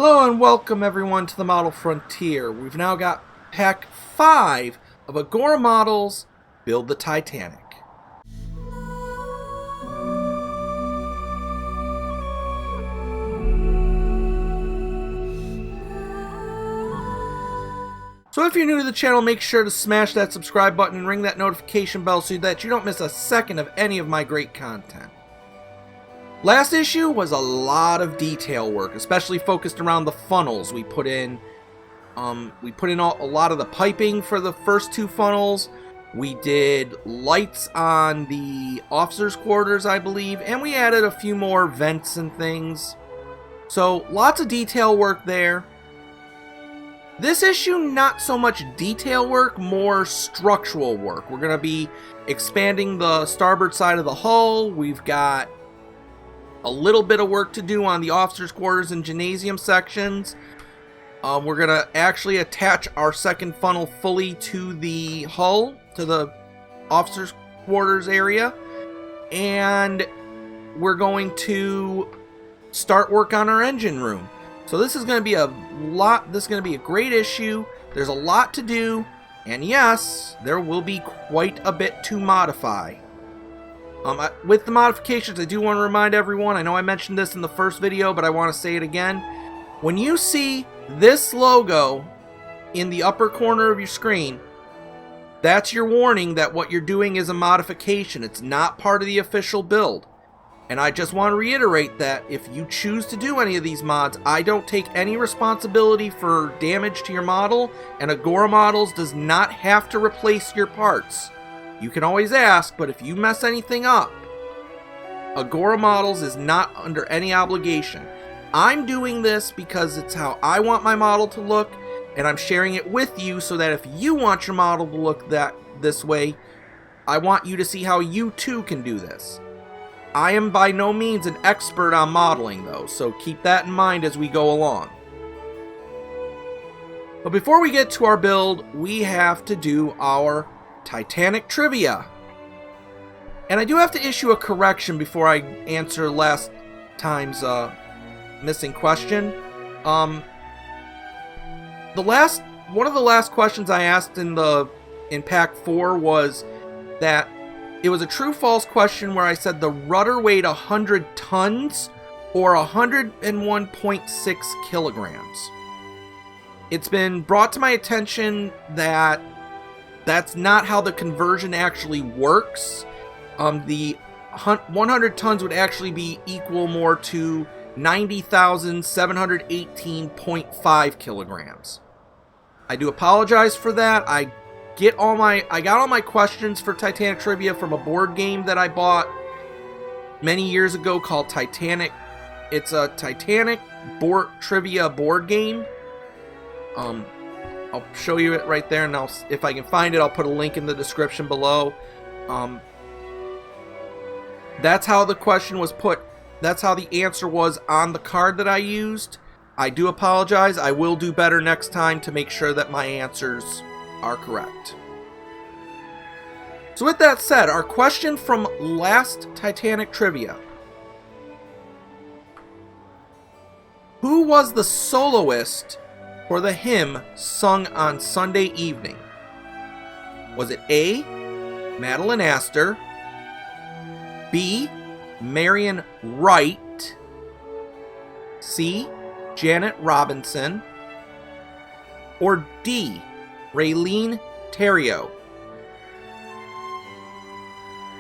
Hello and welcome everyone to the Model Frontier. We've now got pack 5 of Agora Models Build the Titanic. So if you're new to the channel, make sure to smash that subscribe button and ring that notification bell so that you don't miss a second of any of my great content. Last issue was a lot of detail work, especially focused around the funnels. We put in a lot of the piping for the first two funnels. We did lights on the officers' quarters, I believe, and we added a few more vents and things. So lots of detail work there. This issue, not so much detail work, more structural work. We're going to be expanding the starboard side of the hull. We've got a little bit of work to do on the officers' quarters and gymnasium sections. We're going to actually attach our second funnel fully to the hull, to the officers' quarters area. And we're going to start work on our engine room. So this is going to be a great issue. There's a lot to do. And yes, there will be quite a bit to modify. With the modifications, I do want to remind everyone, I know I mentioned this in the first video, but I want to say it again. When you see this logo in the upper corner of your screen, that's your warning that what you're doing is a modification. It's not part of the official build. And I just want to reiterate that if you choose to do any of these mods, I don't take any responsibility for damage to your model, and Agora Models does not have to replace your parts. You can always ask, but if you mess anything up, Agora Models is not under any obligation. I'm doing this because it's how I want my model to look, and I'm sharing it with you so that if you want your model to look this way, I want you to see how you too can do this. I am by no means an expert on modeling though, so keep that in mind as we go along. But before we get to our build, we have to do our Titanic Trivia. And I do have to issue a correction before I answer last time's missing question. One of the last questions I asked in pack 4 was that it was a true-false question where I said the rudder weighed 100 tons or 101.6 kilograms. It's been brought to my attention that that's not how the conversion actually works. The 100 tons would actually be equal more to 90,718.5 kilograms. I do apologize for that. I got all my questions for Titanic Trivia from a board game that I bought many years ago called Titanic. It's a Titanic Trivia board game. I'll show you it right there, and if I can find it, I'll put a link in the description below. That's how the question was put. That's how the answer was on the card that I used. I do apologize. I will do better next time to make sure that my answers are correct. So with that said, our question from last Titanic Trivia. Who was the soloist for the hymn sung on Sunday evening? Was it A, Madeline Astor, B, Marion Wright, C, Janet Robinson, or D, Raylene Theriot?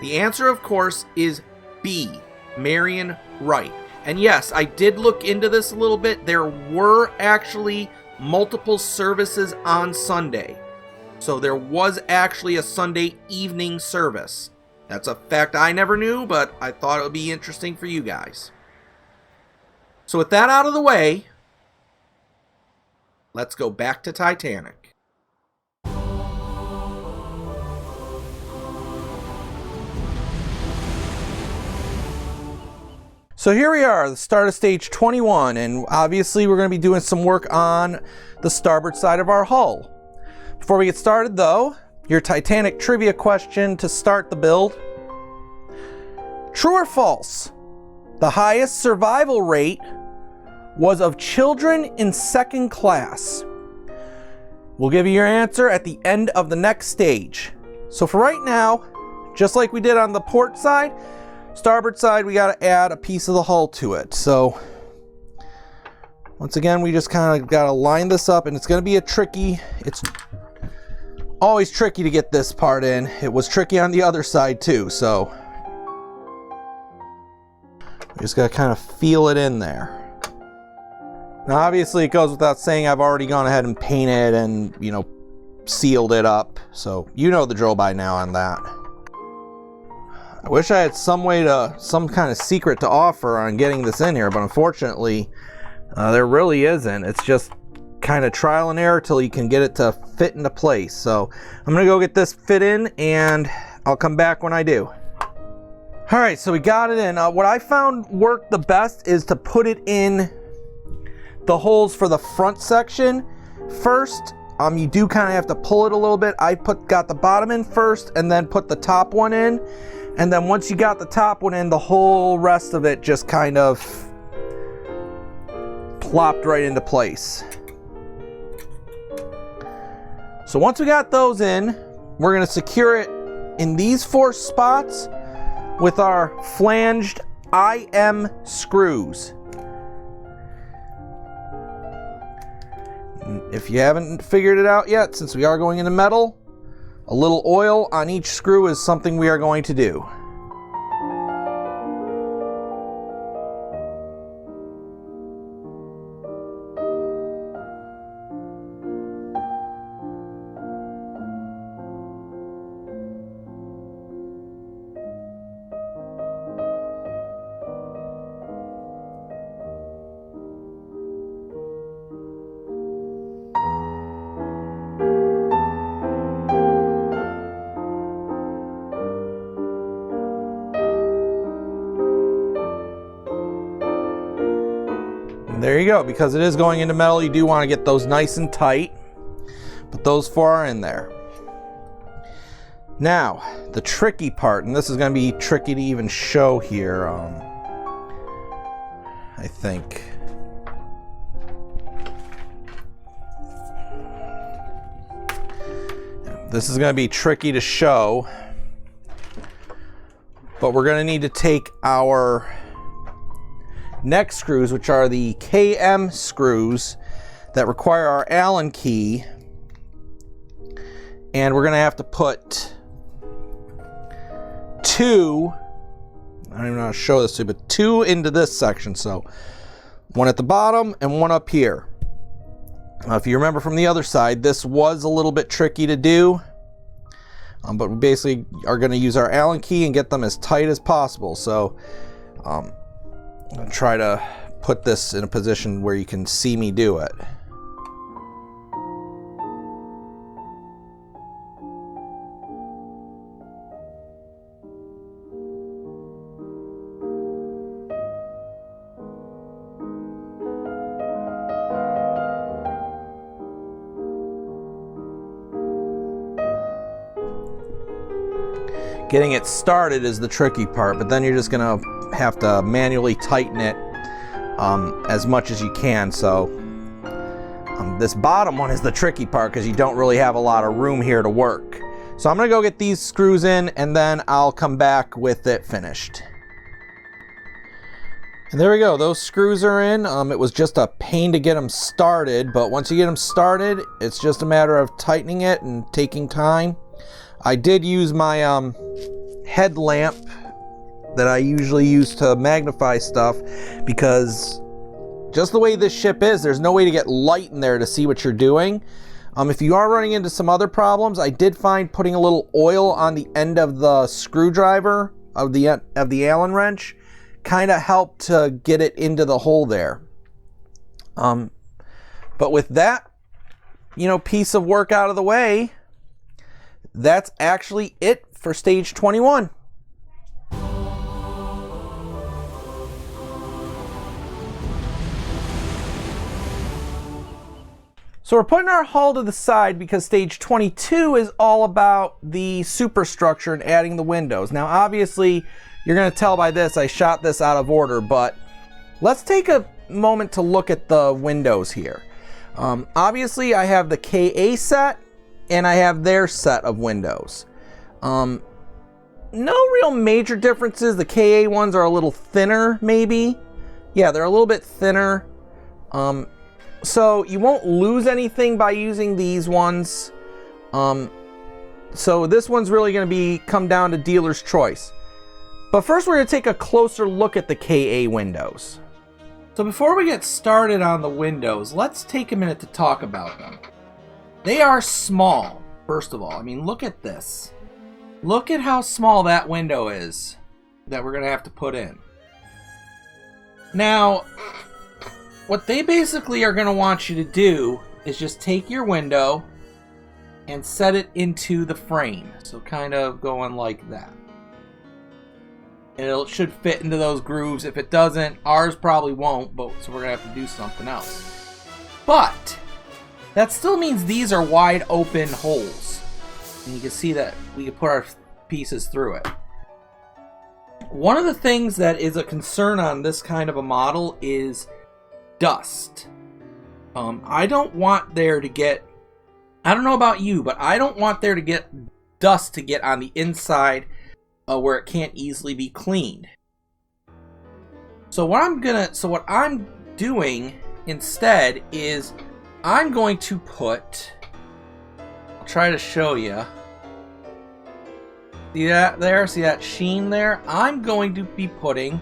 The answer, of course, is B, Marion Wright. And yes, I did look into this a little bit. There were actually multiple services on Sunday. So there was actually a Sunday evening service. That's a fact I never knew, but I thought it would be interesting for you guys. So with that out of the way, let's go back to Titanic. So here we are, the start of stage 21, and obviously we're going to be doing some work on the starboard side of our hull. Before we get started though, your Titanic Trivia question to start the build. True or false? The highest survival rate was of children in second class? We'll give you your answer at the end of the next stage. So for right now, just like we did on the port side, starboard side, we got to add a piece of the hull to it. So once again, we just kind of got to line this up, and it's going to be it's always tricky to get this part in. It was tricky on the other side too, so we just got to kind of feel it in there. Now obviously it goes without saying I've already gone ahead and painted and, you know, sealed it up, so you know the drill by now on that. I wish I had some kind of secret to offer on getting this in here, but unfortunately there really isn't. It's just kind of trial and error till you can get it to fit into place. So I'm gonna go get this fit in, and I'll come back when I do. All right, so we got it in. What I found worked the best is to put it in the holes for the front section first. You do kind of have to pull it a little bit. I got the bottom in first and then put the top one in. And then once you got the top one in, the whole rest of it just kind of plopped right into place. So once we got those in, we're going to secure it in these 4 spots with our flanged IM screws. If you haven't figured it out yet, since we are going into metal, a little oil on each screw is something we are going to do. There you go. Because it is going into metal, you do want to get those nice and tight, but those 4 are in there. Now the tricky part, and this is going to be tricky to even show here, I think. This is going to be tricky to show, but we're going to need to take our neck screws, which are the KM screws that require our Allen key, and we're going to have to put 2, I don't even know how to show this to you, but 2 into this section. So 1 at the bottom and 1 up here. If you remember from the other side, this was a little bit tricky to do, but we basically are going to use our Allen key and get them as tight as possible. So I'll try to put this in a position where you can see me do it. Getting it started is the tricky part, but then you're just gonna have to manually tighten it as much as you can. So this bottom one is the tricky part because you don't really have a lot of room here to work. So I'm gonna go get these screws in, and then I'll come back with it finished. And there we go, those screws are in. It was just a pain to get them started, but once you get them started, it's just a matter of tightening it and taking time. I did use my headlamp that I usually use to magnify stuff, because just the way this ship is, there's no way to get light in there to see what you're doing. If you are running into some other problems, I did find putting a little oil on the end of the screwdriver of the Allen wrench kind of helped to get it into the hole there. But with that, piece of work out of the way, that's actually it for stage 21. So we're putting our hull to the side because stage 22 is all about the superstructure and adding the windows. Now obviously you're going to tell by this I shot this out of order, but let's take a moment to look at the windows here. Obviously, I have the KA set, and I have their set of windows. No real major differences. The KA ones are a little thinner, maybe. Yeah, they're a little bit thinner. So you won't lose anything by using these ones. So this one's really going to come down to dealer's choice. But first we're going to take a closer look at the KA windows. So before we get started on the windows, let's take a minute to talk about them. They are small, first of all. I mean, look at this. Look at how small that window is that we're going to have to put in. Now, what they basically are going to want you to do is just take your window and set it into the frame. So kind of going like that. And it should fit into those grooves. If it doesn't, ours probably won't, but so we're going to have to do something else. But that still means these are wide open holes. And you can see that we can put our pieces through it. One of the things that is a concern on this kind of a model is dust. I don't want there to get, I don't know about you, but I don't want there to get dust to get on the inside where it can't easily be cleaned. So what I'm doing instead is I'm going to put, I'll try to show you. See that there? See that sheen there? I'm going to be putting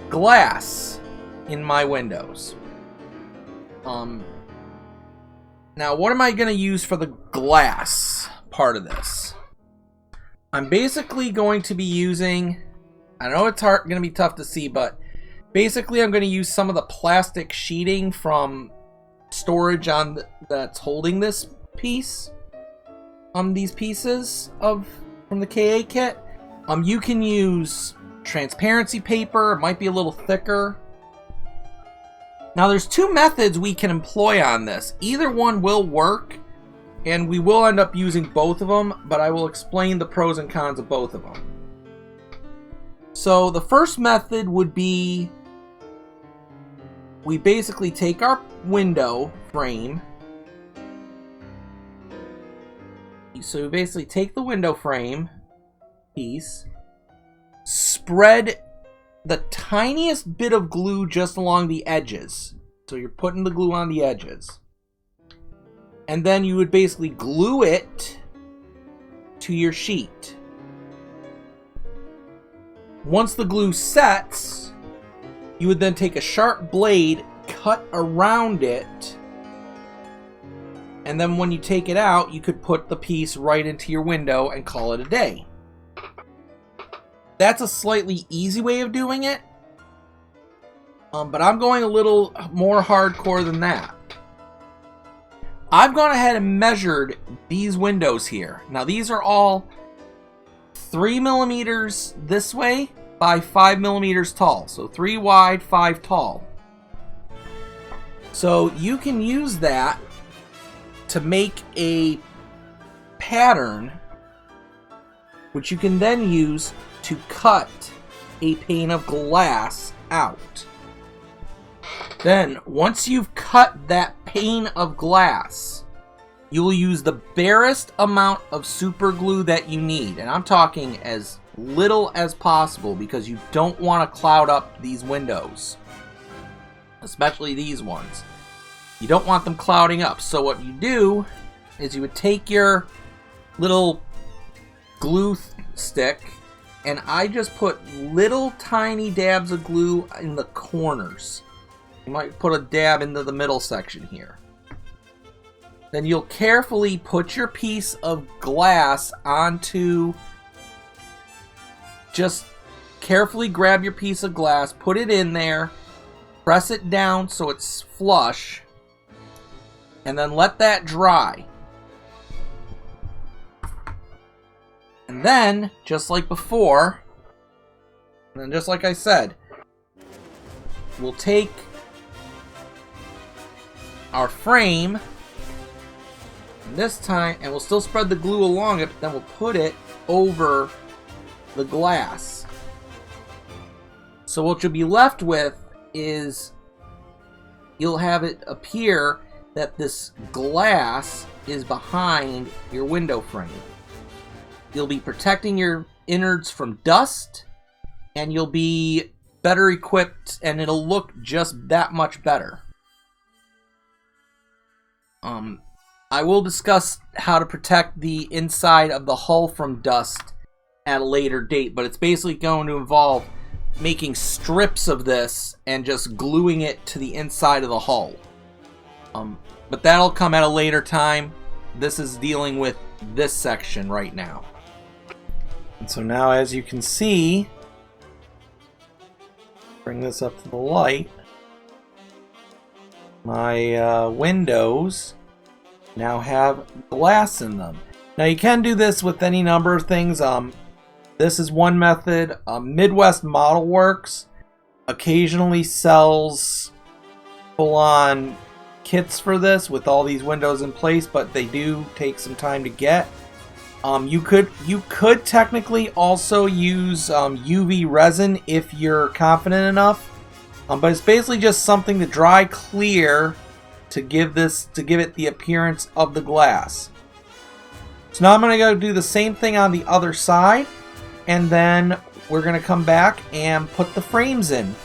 glass in my windows. Now what am I going to use for the glass part of this? I'm basically going to be using, I know it's going to be tough to see, but basically I'm going to use some of the plastic sheeting from storage on that's holding this piece. These pieces from the KA kit. You can use transparency paper. It might be a little thicker. Now there's two methods we can employ on this. Either one will work, and we will end up using both of them, but I will explain the pros and cons of both of them. So the first method would be, we basically take our window frame. So we basically take the window frame piece, spread the tiniest bit of glue just along the edges. So you're putting the glue on the edges. And then you would basically glue it to your sheet. Once the glue sets, you would then take a sharp blade, cut around it, and then when you take it out, you could put the piece right into your window and call it a day. That's a slightly easy way of doing it, but I'm going a little more hardcore than that. I've gone ahead and measured these windows here. Now these are all 3 millimeters this way by 5 millimeters tall. So 3 wide, 5 tall. So you can use that to make a pattern, which you can then use to cut a pane of glass out. Then, once you've cut that pane of glass, you will use the barest amount of super glue that you need. And I'm talking as little as possible because you don't want to cloud up these windows. Especially these ones. You don't want them clouding up. So what you do is you would take your little glue stick, and I just put little tiny dabs of glue in the corners. You might put a dab into the middle section here. Then you'll carefully put your piece of glass onto, just carefully grab your piece of glass, put it in there, press it down so it's flush, and then let that dry. And then, just like before, and then just like I said, we'll take our frame, and this time, and we'll still spread the glue along it, but then we'll put it over the glass. So what you'll be left with is you'll have it appear that this glass is behind your window frame. You'll be protecting your innards from dust, and you'll be better equipped, and it'll look just that much better. I will discuss how to protect the inside of the hull from dust at a later date, but it's basically going to involve making strips of this and just gluing it to the inside of the hull. But that'll come at a later time. This is dealing with this section right now. And so now, as you can see, bring this up to the light, my windows now have glass in them. Now you can do this with any number of things. This is one method. Midwest Model Works occasionally sells full-on kits for this with all these windows in place, but they do take some time to get. You could technically also use UV resin if you're confident enough, but it's basically just something to dry clear to give it the appearance of the glass. So now I'm going to go do the same thing on the other side, and then we're going to come back and put the frames in.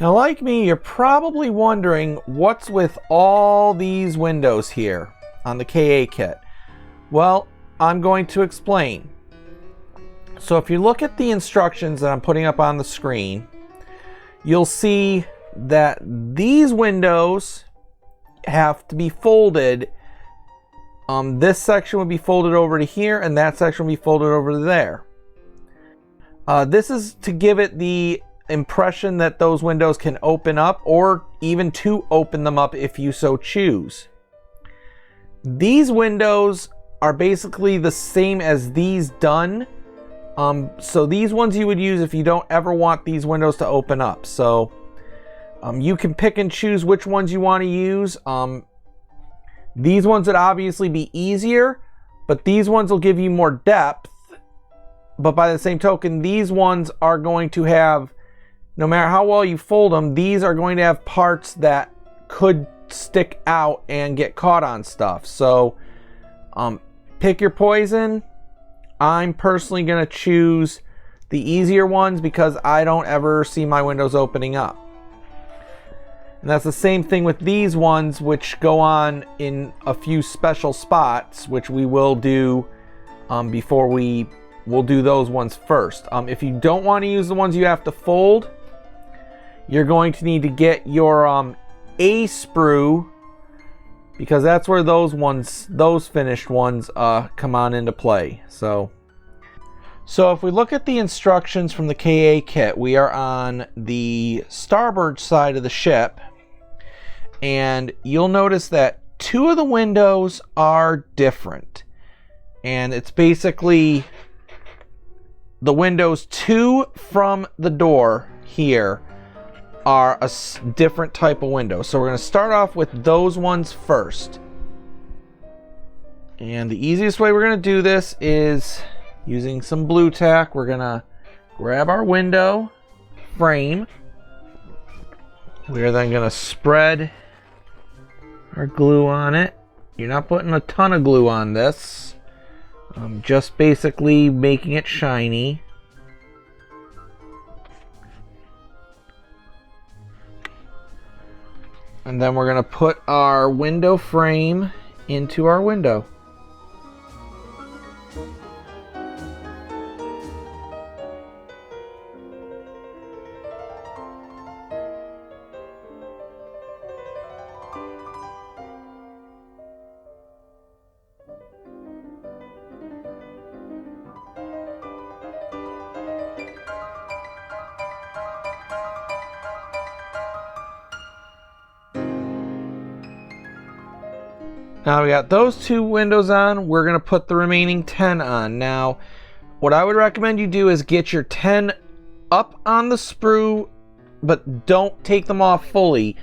Now, like me, you're probably wondering what's with all these windows here on the KA kit. Well, I'm going to explain. So if you look at the instructions that I'm putting up on the screen, you'll see that these windows have to be folded. This section would be folded over to here, and that section would be folded over to there. This is to give it the impression that those windows can open up, or even to open them up if you so choose. These windows are basically the same as these done. So these ones you would use if you don't ever want these windows to open up. So you can pick and choose which ones you want to use. These ones would obviously be easier, but these ones will give you more depth. But by the same token, these ones are going to have, no matter how well you fold them, these are going to have parts that could stick out and get caught on stuff. So pick your poison. I'm personally going to choose the easier ones because I don't ever see my windows opening up. And that's the same thing with these ones, which go on in a few special spots, which we will do before we'll do those ones first. If you don't want to use the ones you have to fold, you're going to need to get your A sprue, because that's where those finished ones come on into play. So if we look at the instructions from the KA kit, we are on the starboard side of the ship, and you'll notice that two of the windows are different, and it's basically the windows to from the door here are a different type of window. So we're going to start off with those ones first. And the easiest way we're going to do this is using some blue tack. We're going to grab our window frame. We're then going to spread our glue on it. You're not putting a ton of glue on this. Just basically making it shiny. And then we're going to put our window frame into our window. Now we got those two windows on. We're going to put the remaining 10 on. Now, what I would recommend you do is get your 10 up on the sprue, but don't take them off fully.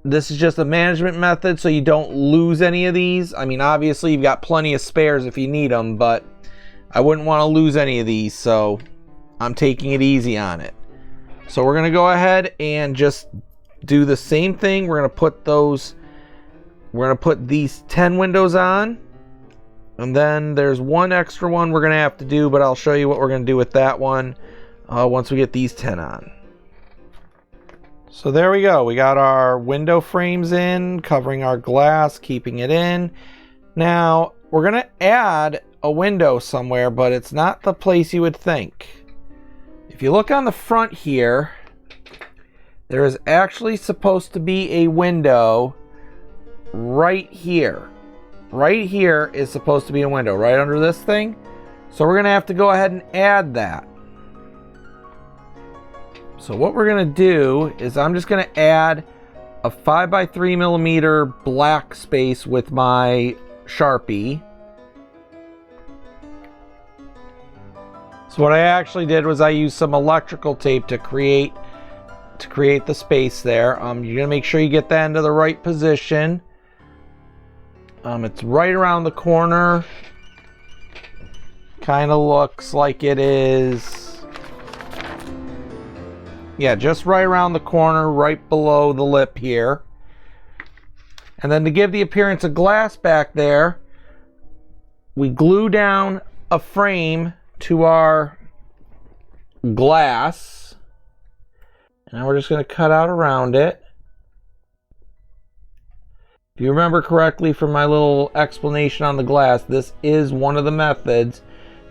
This is just a management method so you don't lose any of these. I mean, obviously you've got plenty of spares if you need them, but I wouldn't want to lose any of these, so I'm taking it easy on it. So we're going to go ahead and just do the same thing. We're gonna put these 10 windows on, and then there's one extra one we're gonna have to do, but I'll show you what we're gonna do with that one once we get these 10 on. So there we go. We got our window frames in, covering our glass, keeping it in. Now we're gonna add a window somewhere, but it's not the place you would think. If you look on the front here, there is actually supposed to be a window right here. Right here is supposed to be a window, right under this thing. So we're gonna have to go ahead and add that. So what we're gonna do is I'm just gonna add a 5x3mm black space with my Sharpie. So what I actually did was I used some electrical tape to create the space there. You're gonna make sure you get that into the right position. It's right around the corner. Kind of looks like it is. Yeah, just right around the corner, right below the lip here. And then to give the appearance of glass back there, we glue down a frame to our glass. And now we're just going to cut out around it. If you remember correctly from my little explanation on the glass, this is one of the methods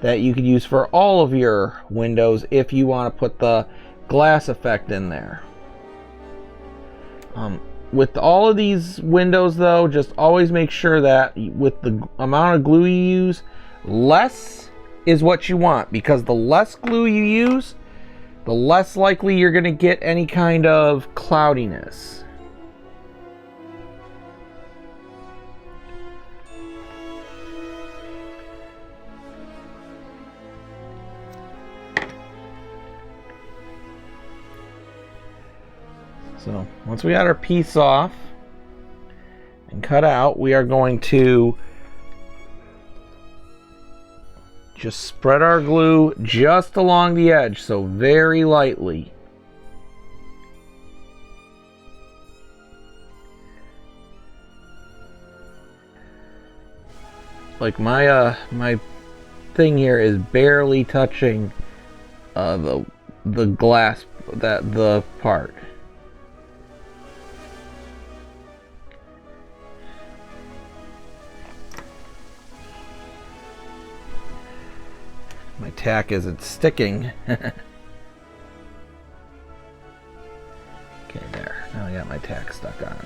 that you could use for all of your windows if you want to put the glass effect in there. With all of these windows though, just always make sure that with the amount of glue you use, less is what you want, because the less glue you use, the less likely you're going to get any kind of cloudiness. So once we got our piece off and cut out, we are going to just spread our glue just along the edge, so very lightly. Like my thing here is barely touching the glass, the part. My tack isn't sticking. Okay, there. Now I got my tack stuck on.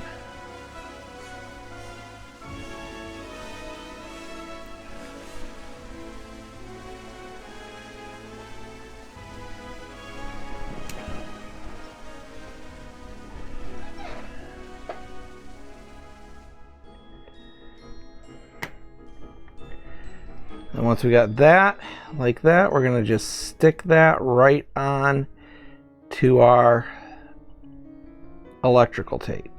And once we got that, like that, we're going to just stick that right on to our electrical tape.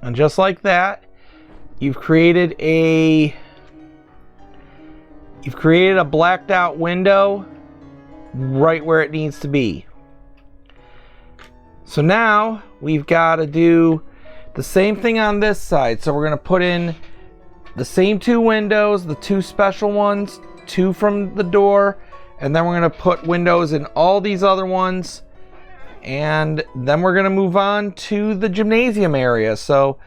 And just like that, you've created a blacked out window right where it needs to be. So now we've got to do the same thing on this side. So we're going to put in the same two windows, the two special ones, two from the door, and then we're going to put windows in all these other ones, and then we're going to move on to the gymnasium area. So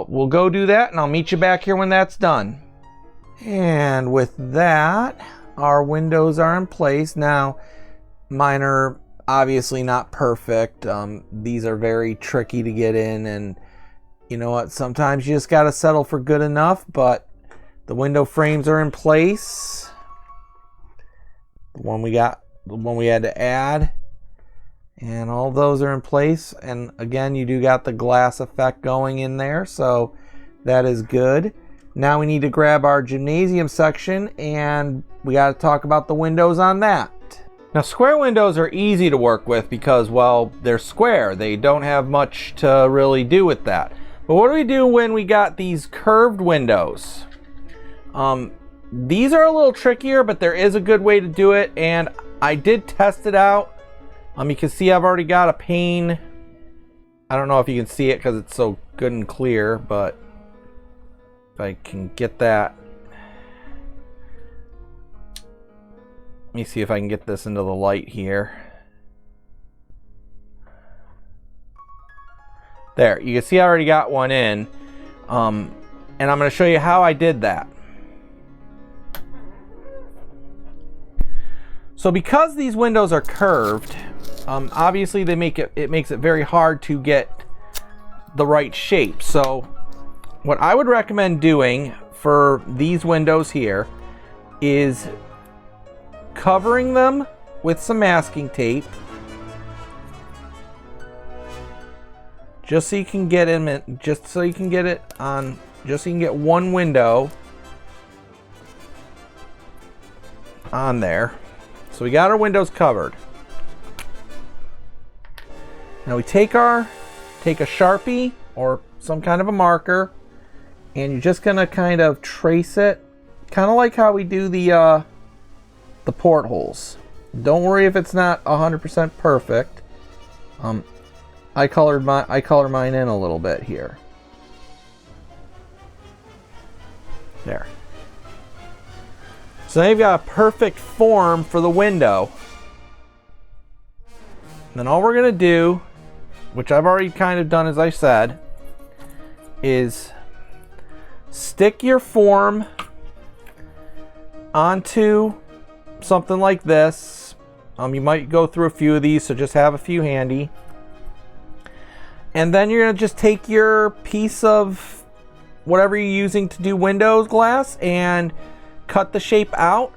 we'll go do that, and I'll meet you back here when that's done. And with that, our windows are in place. Now, mine are obviously not perfect. These are very tricky to get in, and you know what? Sometimes you just got to settle for good enough, but the window frames are in place. The one we had to add, and all those are in place. And again, you do got the glass effect going in there, so that is good. Now we need to grab our gymnasium section, and we got to talk about the windows on that. Now, square windows are easy to work with because, well, they're square. They don't have much to really do with that. But what do we do when we got these curved windows? These are a little trickier, but there is a good way to do it, and I did test it out. You can see I've already got a pane. I don't know if you can see it because it's so good and clear, but if I can get that. Let me see if I can get this into the light here. There, you can see I already got one in. And I'm going to show you how I did that. So because these windows are curved, obviously it makes it very hard to get the right shape. So what I would recommend doing for these windows here is covering them with some masking tape, just so you can get in, just so you can get it on, just so you can get one window on there. So we got our windows covered. Now we take a Sharpie or some kind of a marker, and you're just gonna kind of trace it, kind of like how we do the portholes. Don't worry if it's not 100% perfect. I color mine in a little bit here. There. So now you've got a perfect form for the window. And then all we're gonna do, which I've already kind of done as I said, is stick your form onto something like this. You might go through a few of these, so just have a few handy. And then you're gonna just take your piece of whatever you're using to do windows glass and cut the shape out,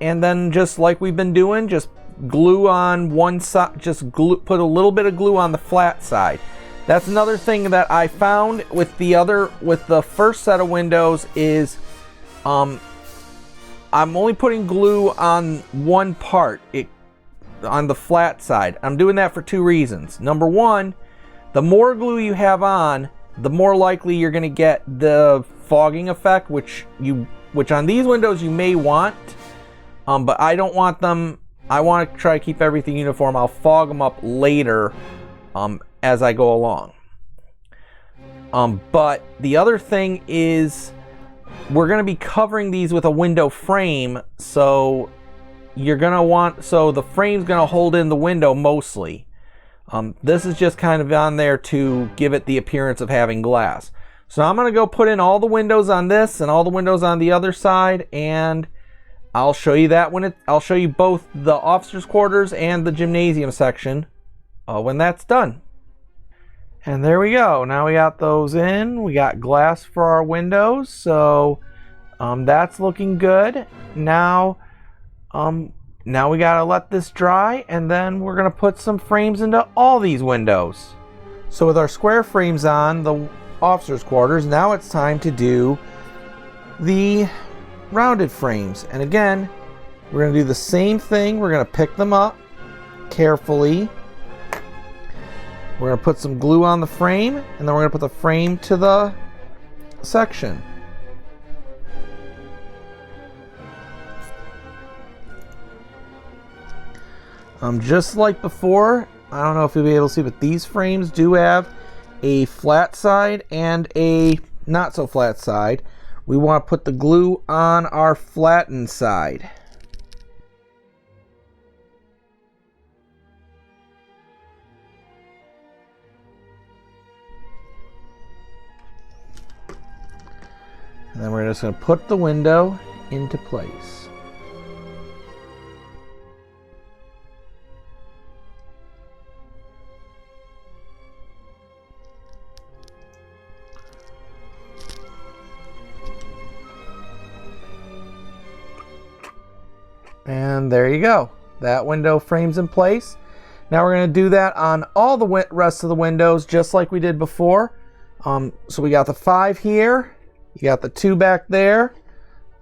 and then just like we've been doing, just glue on one side, put a little bit of glue on the flat side. That's another thing that I found with the first set of windows is I'm only putting glue on one part, on the flat side. I'm doing that for two reasons. Number one, the more glue you have on, the more likely you're going to get the fogging effect, which on these windows you may want, but I don't want them. I want to try to keep everything uniform. I'll fog them up later as I go along. But the other thing is we're going to be covering these with a window frame, so the frame's going to hold in the window mostly. This is just kind of on there to give it the appearance of having glass. So I'm going to go put in all the windows on this and all the windows on the other side, and I'll show you that I'll show you both the officers' quarters and the gymnasium section when that's done. And there we go. Now we got those in. We got glass for our windows, so that's looking good. Now we gotta let this dry, and then we're gonna put some frames into all these windows. So with our square frames on the officers' quarters, now it's time to do the rounded frames. And again, we're gonna do the same thing. We're gonna pick them up carefully. We're gonna put some glue on the frame, and then we're gonna put the frame to the section. Just like before, I don't know if you'll be able to see, but these frames do have a flat side and a not so flat side. We want to put the glue on our flattened side. And then we're just going to put the window into place. And there you go. That window frame's in place. Now we're going to do that on all the rest of the windows just like we did before. So we got the 5 here. You got the 2 back there.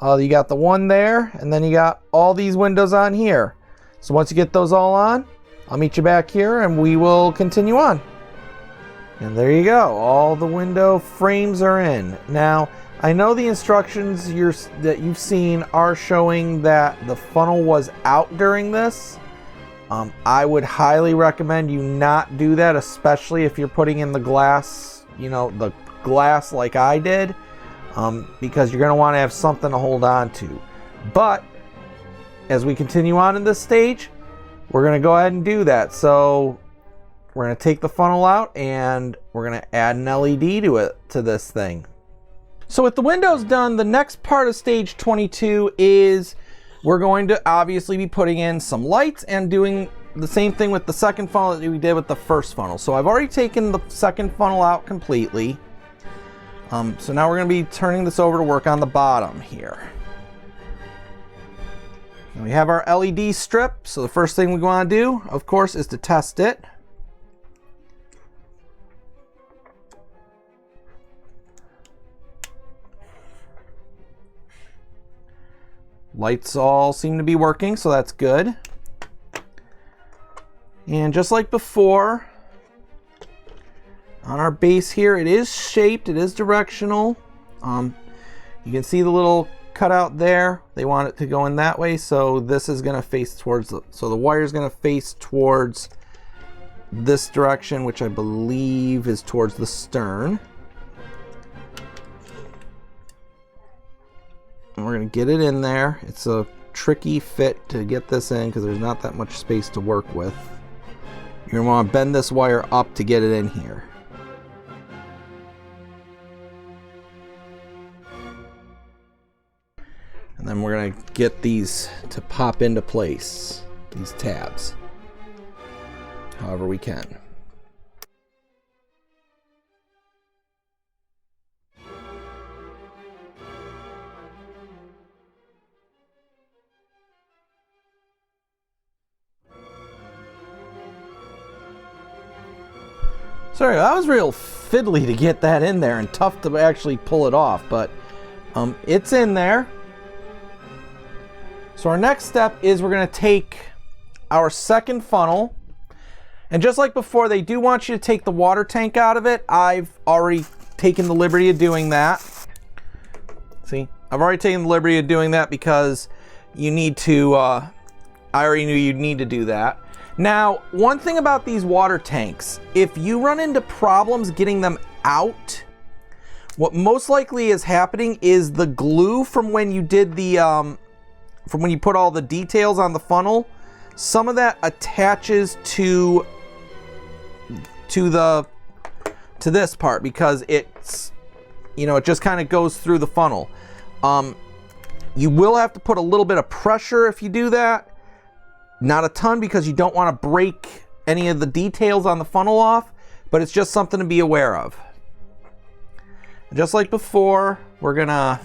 You got the 1 there. And then you got all these windows on here. So once you get those all on, I'll meet you back here and we will continue on. And there you go, all the window frames are in. Now, I know the instructions that you've seen are showing that the funnel was out during this. I would highly recommend you not do that, especially if you're putting in the glass, the glass like I did, because you're going to want to have something to hold on to. But as we continue on in this stage, we're going to go ahead and do that. So we're going to take the funnel out and we're going to add an LED to this thing. So with the windows done, the next part of stage 22 is we're going to obviously be putting in some lights and doing the same thing with the second funnel that we did with the first funnel. So I've already taken the second funnel out completely. So now we're going to be turning this over to work on the bottom here. And we have our LED strip. So the first thing we want to do, of course, is to test it. Lights all seem to be working, so that's good. And just like before, on our base here, it is shaped, it is directional. You can see the little cutout there. They want it to go in that way, so this is going to face towards so the wire is going to face towards this direction, which I believe is towards the stern. And we're going to get it in there. It's a tricky fit to get this in because there's not that much space to work with. You're going to want to bend this wire up to get it in here. And then we're going to get these to pop into place, these tabs, however we can. Sorry, that was real fiddly to get that in there and tough to actually pull it off, but it's in there. So our next step is we're going to take our second funnel, and just like before, they do want you to take the water tank out of it. I've already taken the liberty of doing that. See, I've already taken the liberty of doing that because you need to, I already knew you'd need to do that. Now, one thing about these water tanks, if you run into problems getting them out, what most likely is happening is the glue from when you did the, from when you put all the details on the funnel, some of that attaches to this part because it's, it just kind of goes through the funnel. You will have to put a little bit of pressure if you do that. Not a ton because you don't want to break any of the details on the funnel off, but it's just something to be aware of. Just like before, we're gonna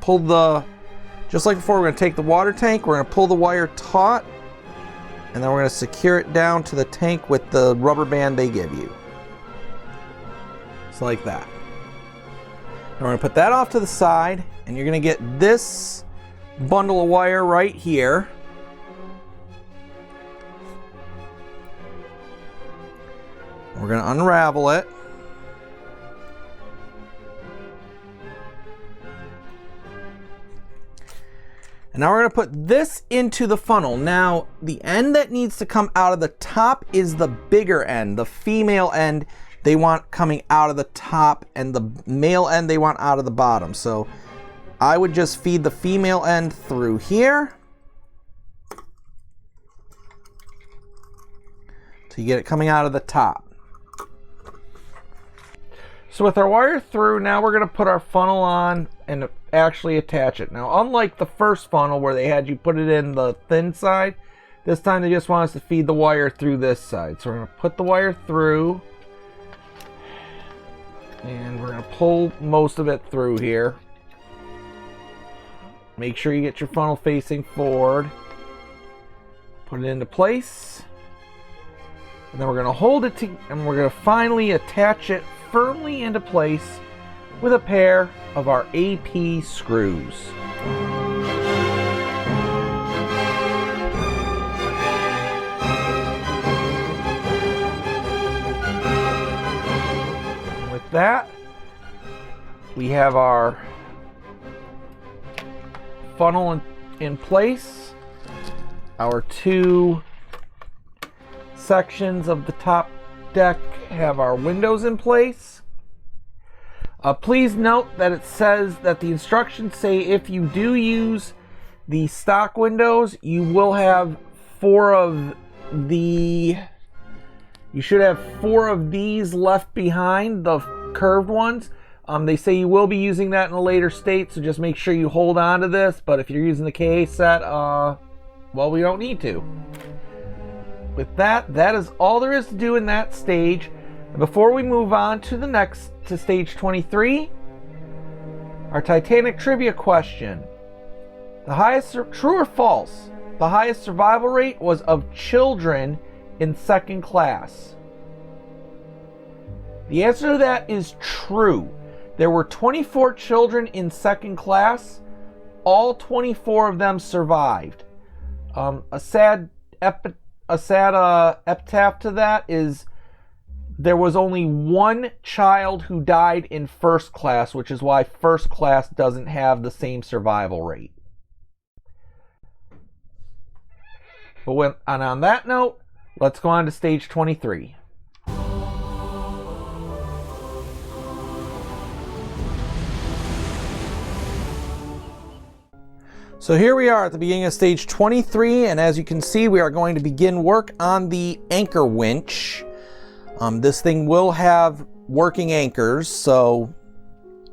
we're gonna take the water tank, we're gonna pull the wire taut, and then we're gonna secure it down to the tank with the rubber band they give you. Just like that. Now we're gonna put that off to the side, and you're gonna get this bundle of wire right here. We're going to unravel it. And now we're going to put this into the funnel. Now, the end that needs to come out of the top is the bigger end. The female end they want coming out of the top, and the male end they want out of the bottom. So I would just feed the female end through here. So you get it coming out of the top. So with our wire through, now we're going to put our funnel on and actually attach it. Now, unlike the first funnel where they had you put it in the thin side, this time they just want us to feed the wire through this side. So we're going to put the wire through, and we're going to pull most of it through here. Make sure you get your funnel facing forward. Put it into place. And then we're going to hold it and we're going to finally attach it firmly into place with a pair of our AP screws. that, we have our funnel in place. Our two sections of the top deck have our windows in place. Please note that it says that the instructions say if you do use the stock windows, you will have you should have 4 of these left behind, the curved ones. They say you will be using that in a later state, so just make sure you hold on to this. But if you're using the KA set, well, we don't need to. With that, that is all there is to do in that stage. And before we move on to the next, to stage 23, our Titanic Trivia question. The highest, true or false, the highest survival rate was of children in second class. The answer to that is true. There were 24 children in second class. All 24 of them survived. A sad epitaph to that is there was only 1 child who died in first class, which is why first class doesn't have the same survival rate. But on that note, let's go on to stage 23. So here we are at the beginning of stage 23, and as you can see, we are going to begin work on the anchor winch. This thing will have working anchors, so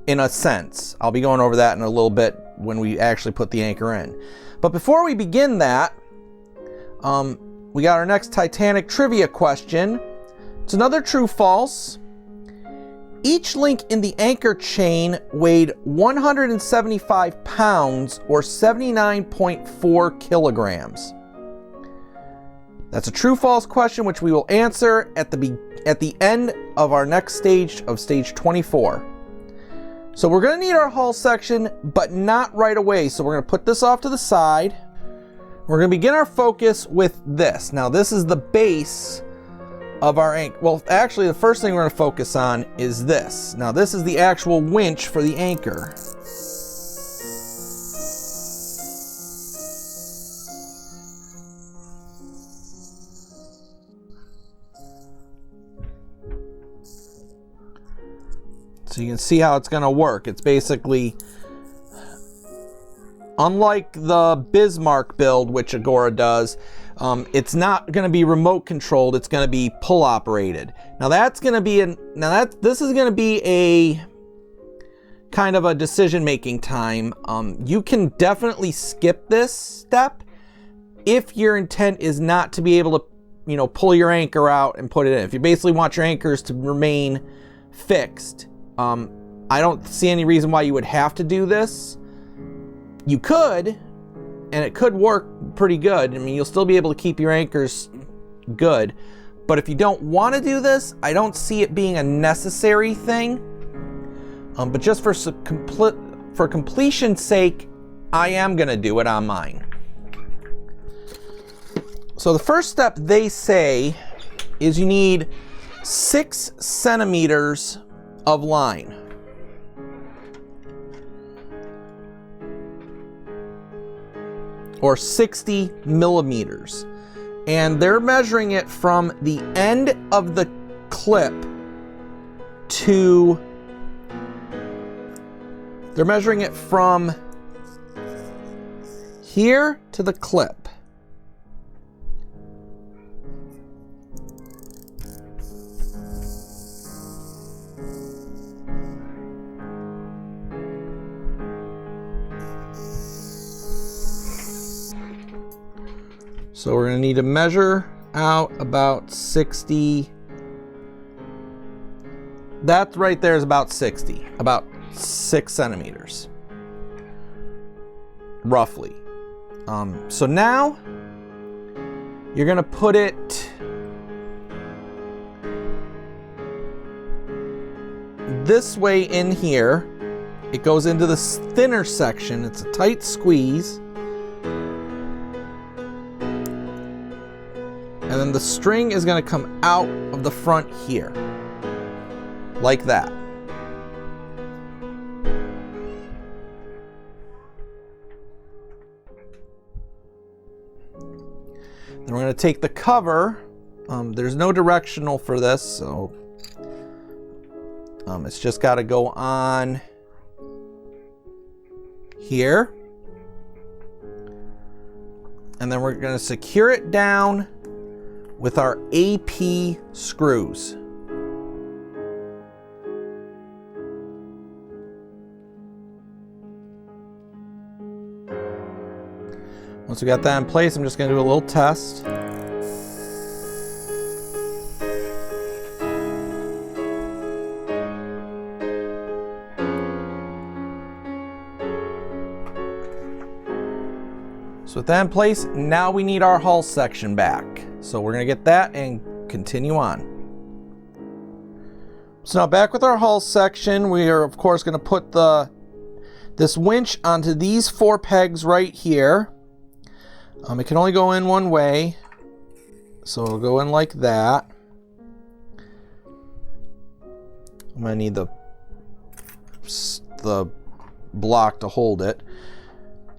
in a sense, I'll be going over that in a little bit when we actually put the anchor in. But before we begin that, we got our next Titanic Trivia question. It's another true-false. Each link in the anchor chain weighed 175 pounds or 79.4 kilograms. That's a true-false question, which we will answer at the end of our next stage of stage 24. So we're going to need our hull section, but not right away. So we're going to put this off to the side. We're going to begin our focus with this. Now this is the base of our anchor. Well, actually the first thing we're going to focus on is this. Now this is the actual winch for the anchor. So you can see how it's going to work. It's basically, unlike the Bismarck build, which Agora does, it's not going to be remote controlled. It's going to be pull operated. Now that's going to be this is going to be a kind of a decision making time. You can definitely skip this step if your intent is not to be able to, pull your anchor out and put it in. If you basically want your anchors to remain fixed, I don't see any reason why you would have to do this. You could, and it could work pretty good. I mean, you'll still be able to keep your anchors good. But if you don't want to do this, I don't see it being a necessary thing. But just for completion's sake, I am going to do it on mine. So the first step, they say, is you need 6 centimeters of line. Or 60 millimeters. And they're measuring it from the end of the clip to... They're measuring it from here to the clip. So we're going to need to measure out about 60. That right there is about 60, about 6 centimeters, roughly. So now you're going to put it this way in here. It goes into this thinner section. It's a tight squeeze. And then the string is going to come out of the front here, like that. Then we're going to take the cover. There's no directional for this, so it's just got to go on here. And then we're going to secure it down with our AP screws. Once we got that in place, I'm just going to do a little test. So with that in place, now we need our hull section back. So we're going to get that and continue on. So now back with our hull section, we are of course going to put this winch onto these 4 pegs right here. It can only go in one way, so it'll go in like that. I'm going to need the block to hold it,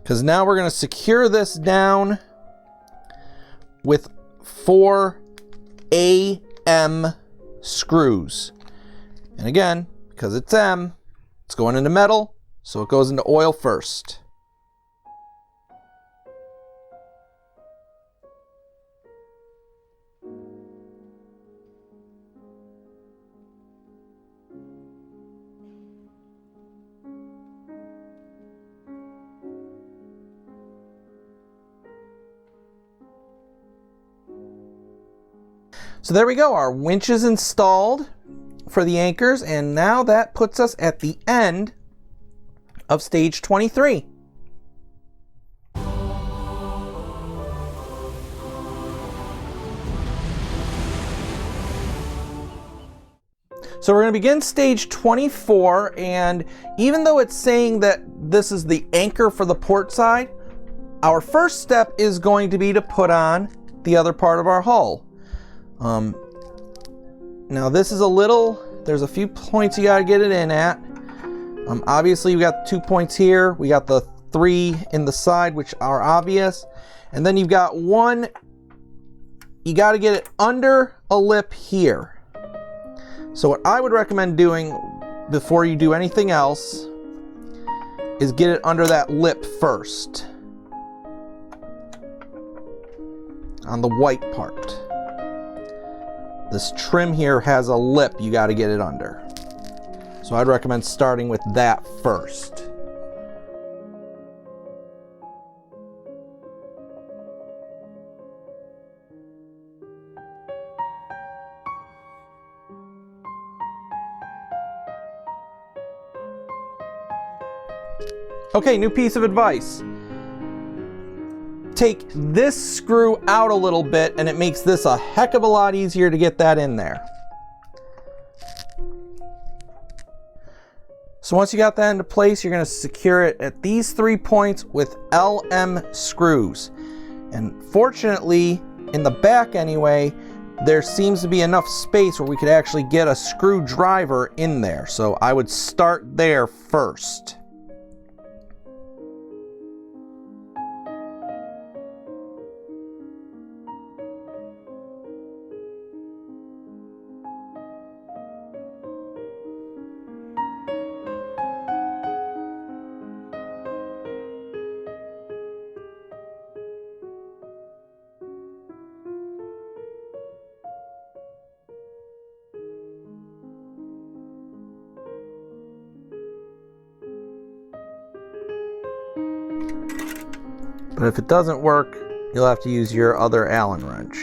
because now we're going to secure this down with 4 AM screws. And again, because it's M, it's going into metal, so it goes into oil first. So there we go, our winch is installed for the anchors, and now that puts us at the end of stage 23. So we're going to begin stage 24, and even though it's saying that this is the anchor for the port side, our first step is going to be to put on the other part of our hull. Now this is there's a few points you gotta get it in at. Obviously we got 2 points here, we got the 3 in the side, which are obvious, and then you've got 1, you gotta get it under a lip here. So what I would recommend doing before you do anything else is get it under that lip first, on the white part. This trim here has a lip you got to get it under. So I'd recommend starting with that first. Okay, new piece of advice. Take this screw out a little bit and it makes this a heck of a lot easier to get that in there. So once you got that into place, you're going to secure it at these 3 points with LM screws. And fortunately, in the back anyway, there seems to be enough space where we could actually get a screwdriver in there. So I would start there first. But if it doesn't work, you'll have to use your other Allen wrench.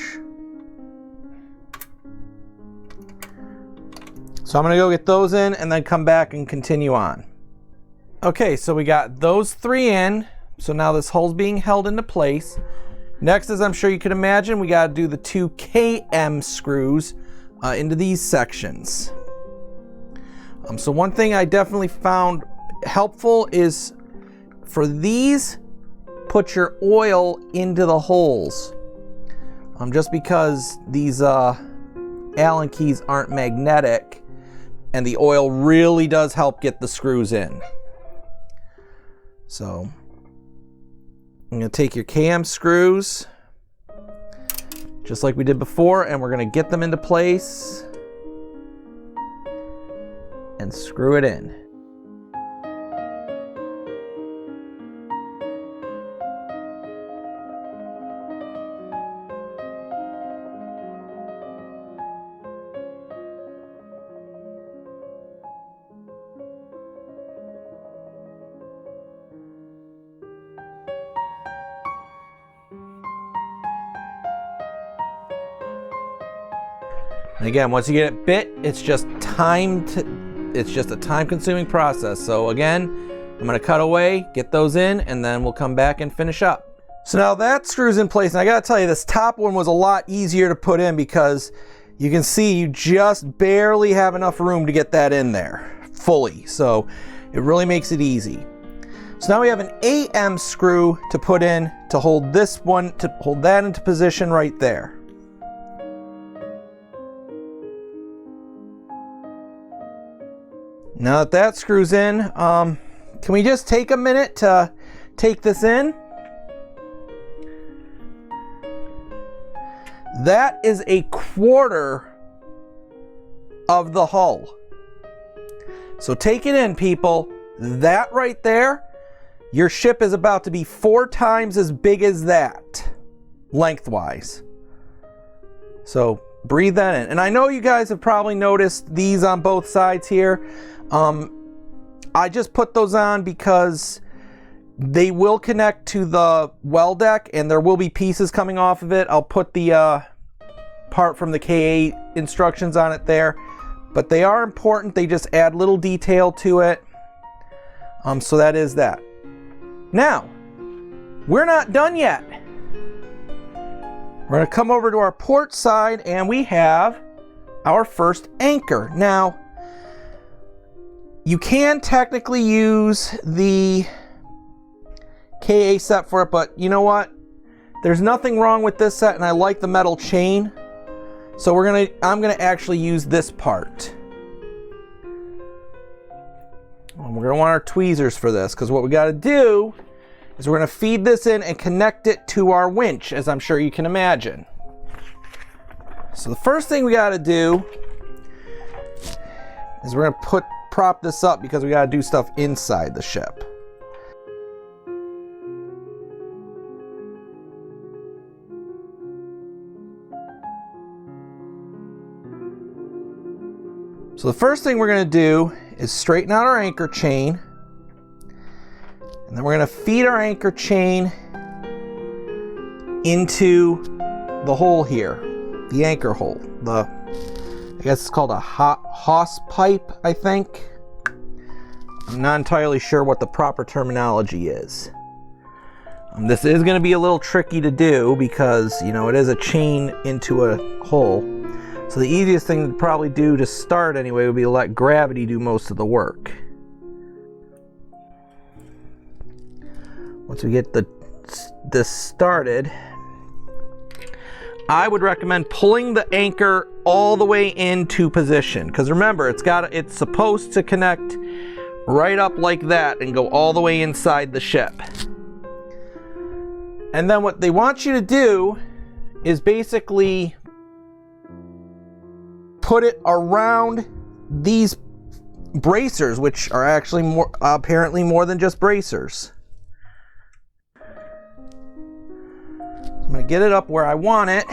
So I'm going to go get those in and then come back and continue on. Okay, so we got those 3 in. So now this hull's being held into place. Next, as I'm sure you can imagine, we got to do the 2 KM screws into these sections. So one thing I definitely found helpful is for these, put your oil into the holes. Just because these Allen keys aren't magnetic, and the oil really does help get the screws in. So I'm going to take your KM screws just like we did before, and we're going to get them into place and screw it in. And again, once you get it bit, it's just a time-consuming process. So again, I'm going to cut away, get those in, and then we'll come back and finish up. So now that screws in place, and I got to tell you, this top one was a lot easier to put in because you can see you just barely have enough room to get that in there fully. So it really makes it easy. So now we have an AM screw to put in to hold this one, to hold that into position right there. Now that that screws in, can we just take a minute to take this in? That is a quarter of the hull. So take it in, people. That right there, your ship is about to be 4 times as big as that, lengthwise. So breathe that in. And I know you guys have probably noticed these on both sides here. I just put those on because they will connect to the well deck and there will be pieces coming off of it. I'll put the part from the K8 instructions on it there, but they are important. They just add little detail to it. So that is that. Now, we're not done yet. We're going to come over to our port side and we have our first anchor. Now, you can technically use the KA set for it, but you know what? There's nothing wrong with this set, and I like the metal chain. So I'm gonna actually use this part. And we're gonna want our tweezers for this, because what we gotta do is we're gonna feed this in and connect it to our winch, as I'm sure you can imagine. So the first thing we gotta do is we're gonna prop this up because we got to do stuff inside the ship. So the first thing we're going to do is straighten out our anchor chain, and then we're going to feed our anchor chain into the hole here, the anchor hole, I guess it's called a hawse pipe, I think. I'm not entirely sure what the proper terminology is. This is going to be a little tricky to do because, you know, it is a chain into a hole. So the easiest thing to probably do to start anyway would be to let gravity do most of the work. Once we get this started, I would recommend pulling the anchor all the way into position, because remember, it's supposed to connect right up like that and go all the way inside the ship. And then what they want you to do is basically put it around these bracers, which are actually apparently more than just bracers. I'm going to get it up where I want it,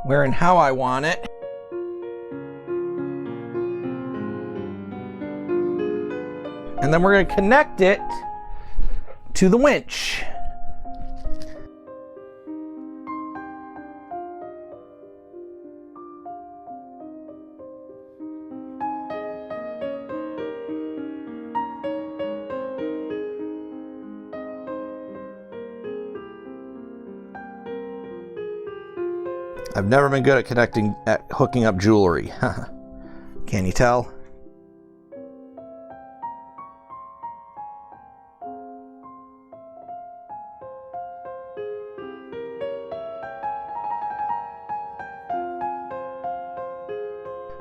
where and how I want it. And then we're going to connect it to the winch. I've never been good at hooking up jewelry. Can you tell?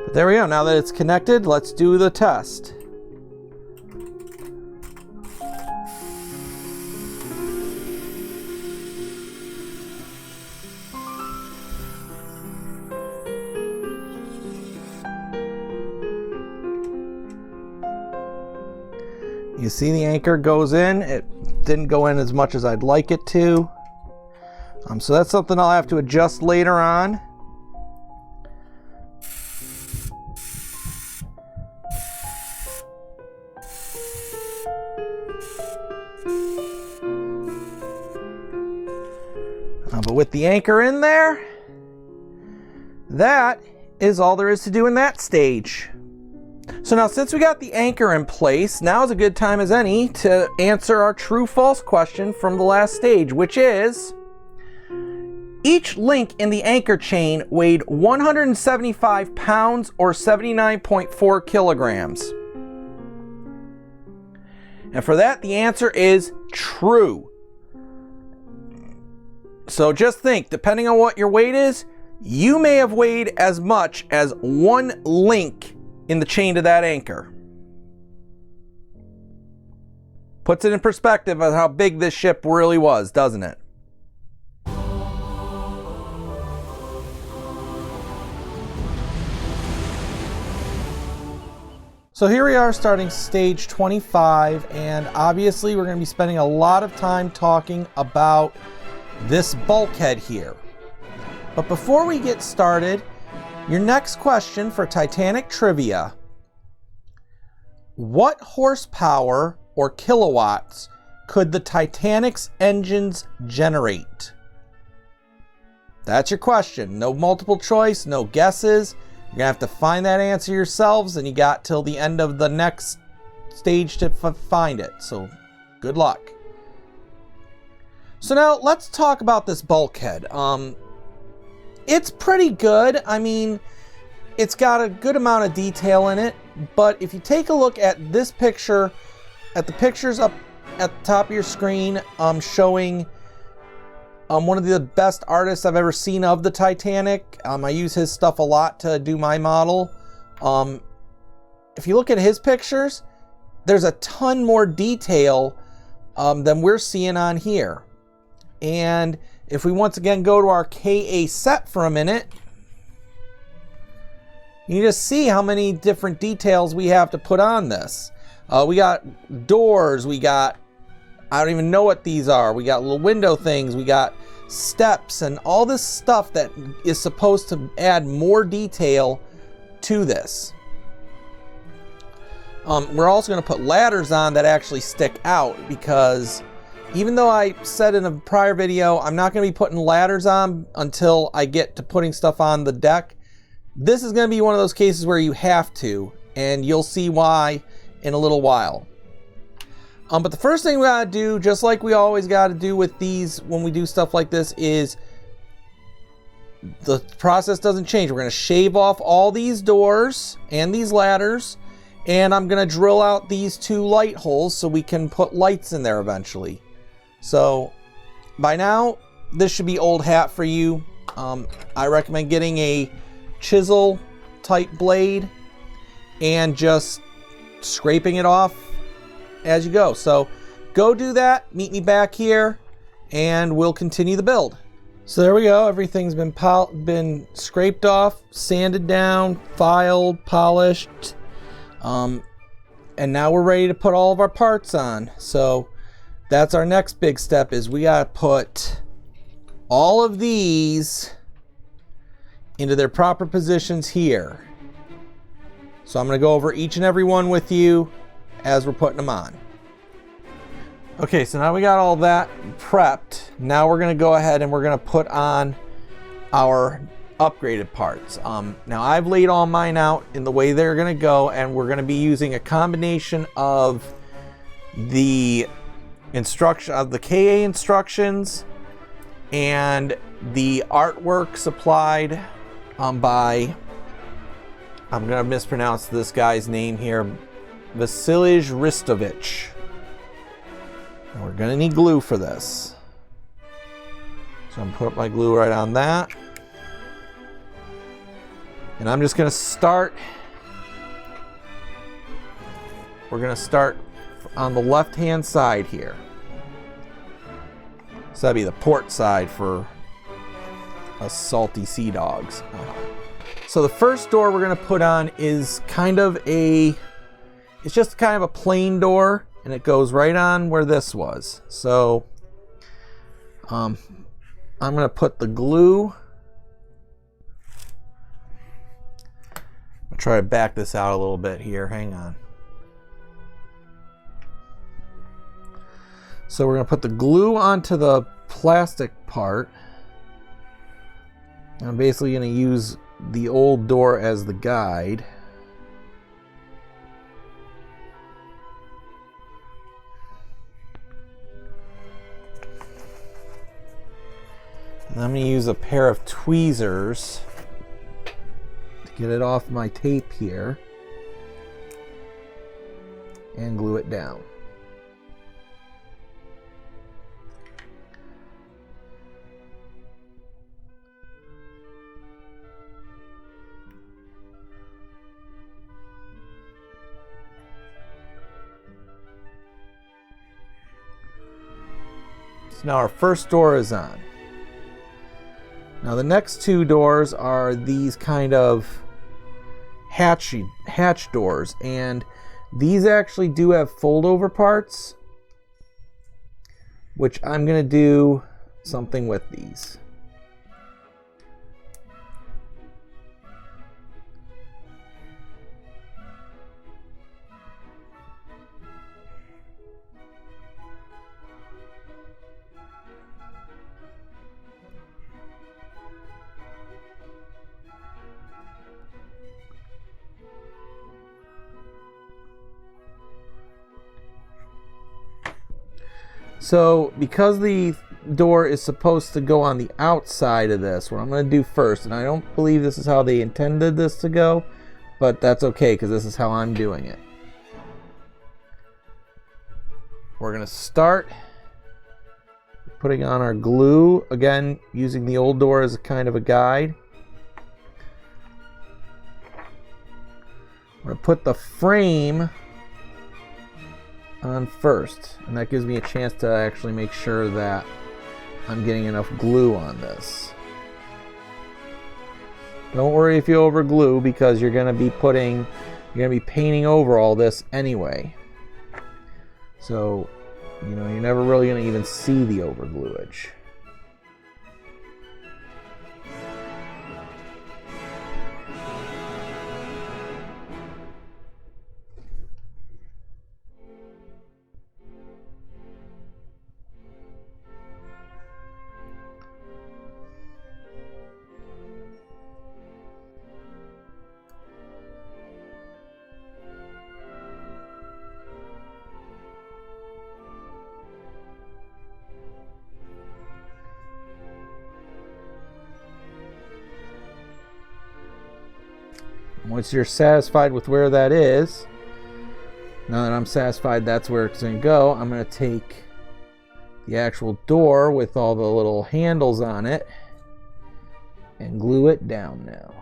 But there we go. Now that it's connected, let's do the test. You see the anchor goes in. It didn't go in as much as I'd like it to. So that's something I'll have to adjust later on. But with the anchor in there, that is all there is to do in that stage. So now, since we got the anchor in place, now is a good time as any to answer our true-false question from the last stage, which is, each link in the anchor chain weighed 175 pounds or 79.4 kilograms. And for that, the answer is true. So just think, depending on what your weight is, you may have weighed as much as one link in the chain to that anchor. Puts it in perspective of how big this ship really was, doesn't it? So here we are starting stage 25, and obviously we're going to be spending a lot of time talking about this bulkhead here. But before we get started, your next question for Titanic Trivia: what horsepower or kilowatts could the Titanic's engines generate? That's your question. No multiple choice, no guesses. You're gonna have to find that answer yourselves, and you got till the end of the next stage to find it. So good luck. So now let's talk about this bulkhead. It's pretty good. I mean, it's got a good amount of detail in it, but if you take a look at this picture, at the pictures up at the top of your screen, showing one of the best artists I've ever seen of the Titanic. I use his stuff a lot to do my model. If you look at his pictures, there's a ton more detail than we're seeing on here. And if we once again go to our KA set for a minute, you just see how many different details we have to put on this. We got doors, we got, I don't even know what these are. We got little window things, we got steps, and all this stuff that is supposed to add more detail to this. We're also going to put ladders on that actually stick out, because even though I said in a prior video I'm not going to be putting ladders on until I get to putting stuff on the deck, this is going to be one of those cases where you have to, and you'll see why in a little while. But the first thing we gotta do, just like we always gotta do with these when we do stuff like this, is the process doesn't change. We're gonna shave off all these doors and these ladders, and I'm gonna drill out these 2 light holes so we can put lights in there eventually. So by now, this should be old hat for you. I recommend getting a chisel type blade and just scraping it off as you go. So go do that, meet me back here, and we'll continue the build. So there we go, everything's been scraped off, sanded down, filed, polished, and now we're ready to put all of our parts on. So that's our next big step, is we gotta put all of these into their proper positions here. So I'm gonna go over each and every one with you as we're putting them on. Okay, so now we got all that prepped. Now we're gonna go ahead and we're gonna put on our upgraded parts. Now I've laid all mine out in the way they're gonna go, and we're gonna be using a combination of the KA instructions and the artwork supplied by, I'm gonna mispronounce this guy's name here, Vasilij Ristovich. And we're gonna need glue for this. So I'm gonna put up my glue right on that. And I'm just gonna start, we're gonna start on the left-hand side here. So that'd be the port side for us salty sea dogs. So the first door we're gonna put on is kind of it's just kind of a plain door. and it goes right on where this was. So I'm going to put the glue. I'll try to back this out a little bit here. Hang on. So we're going to put the glue onto the plastic part. I'm basically going to use the old door as the guide. And I'm going to use a pair of tweezers to get it off my tape here and glue it down. So now our first door is on. Now the next two doors are these kind of hatch doors, and these actually do have fold over parts, which I'm going to do something with these. So because the door is supposed to go on the outside of this, what I'm going to do first, and I don't believe this is how they intended this to go, but that's okay because this is how I'm doing it. We're going to start putting on our glue, again using the old door as a kind of a guide. I'm going to put the frame on first, and that gives me a chance to actually make sure that I'm getting enough glue on this. Don't worry if you over glue, because you're going to be painting over all this anyway. So, you know, you're never really going to even see the over gluage. Once you're satisfied with where that is, now that I'm satisfied that's where it's going to go, I'm going to take the actual door with all the little handles on it and glue it down now.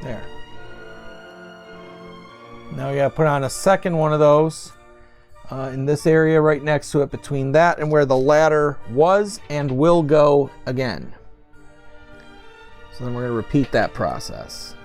There. Now we gotta put on a second one of those in this area right next to it, between that and where the ladder was and will go again. So then we're gonna repeat that process.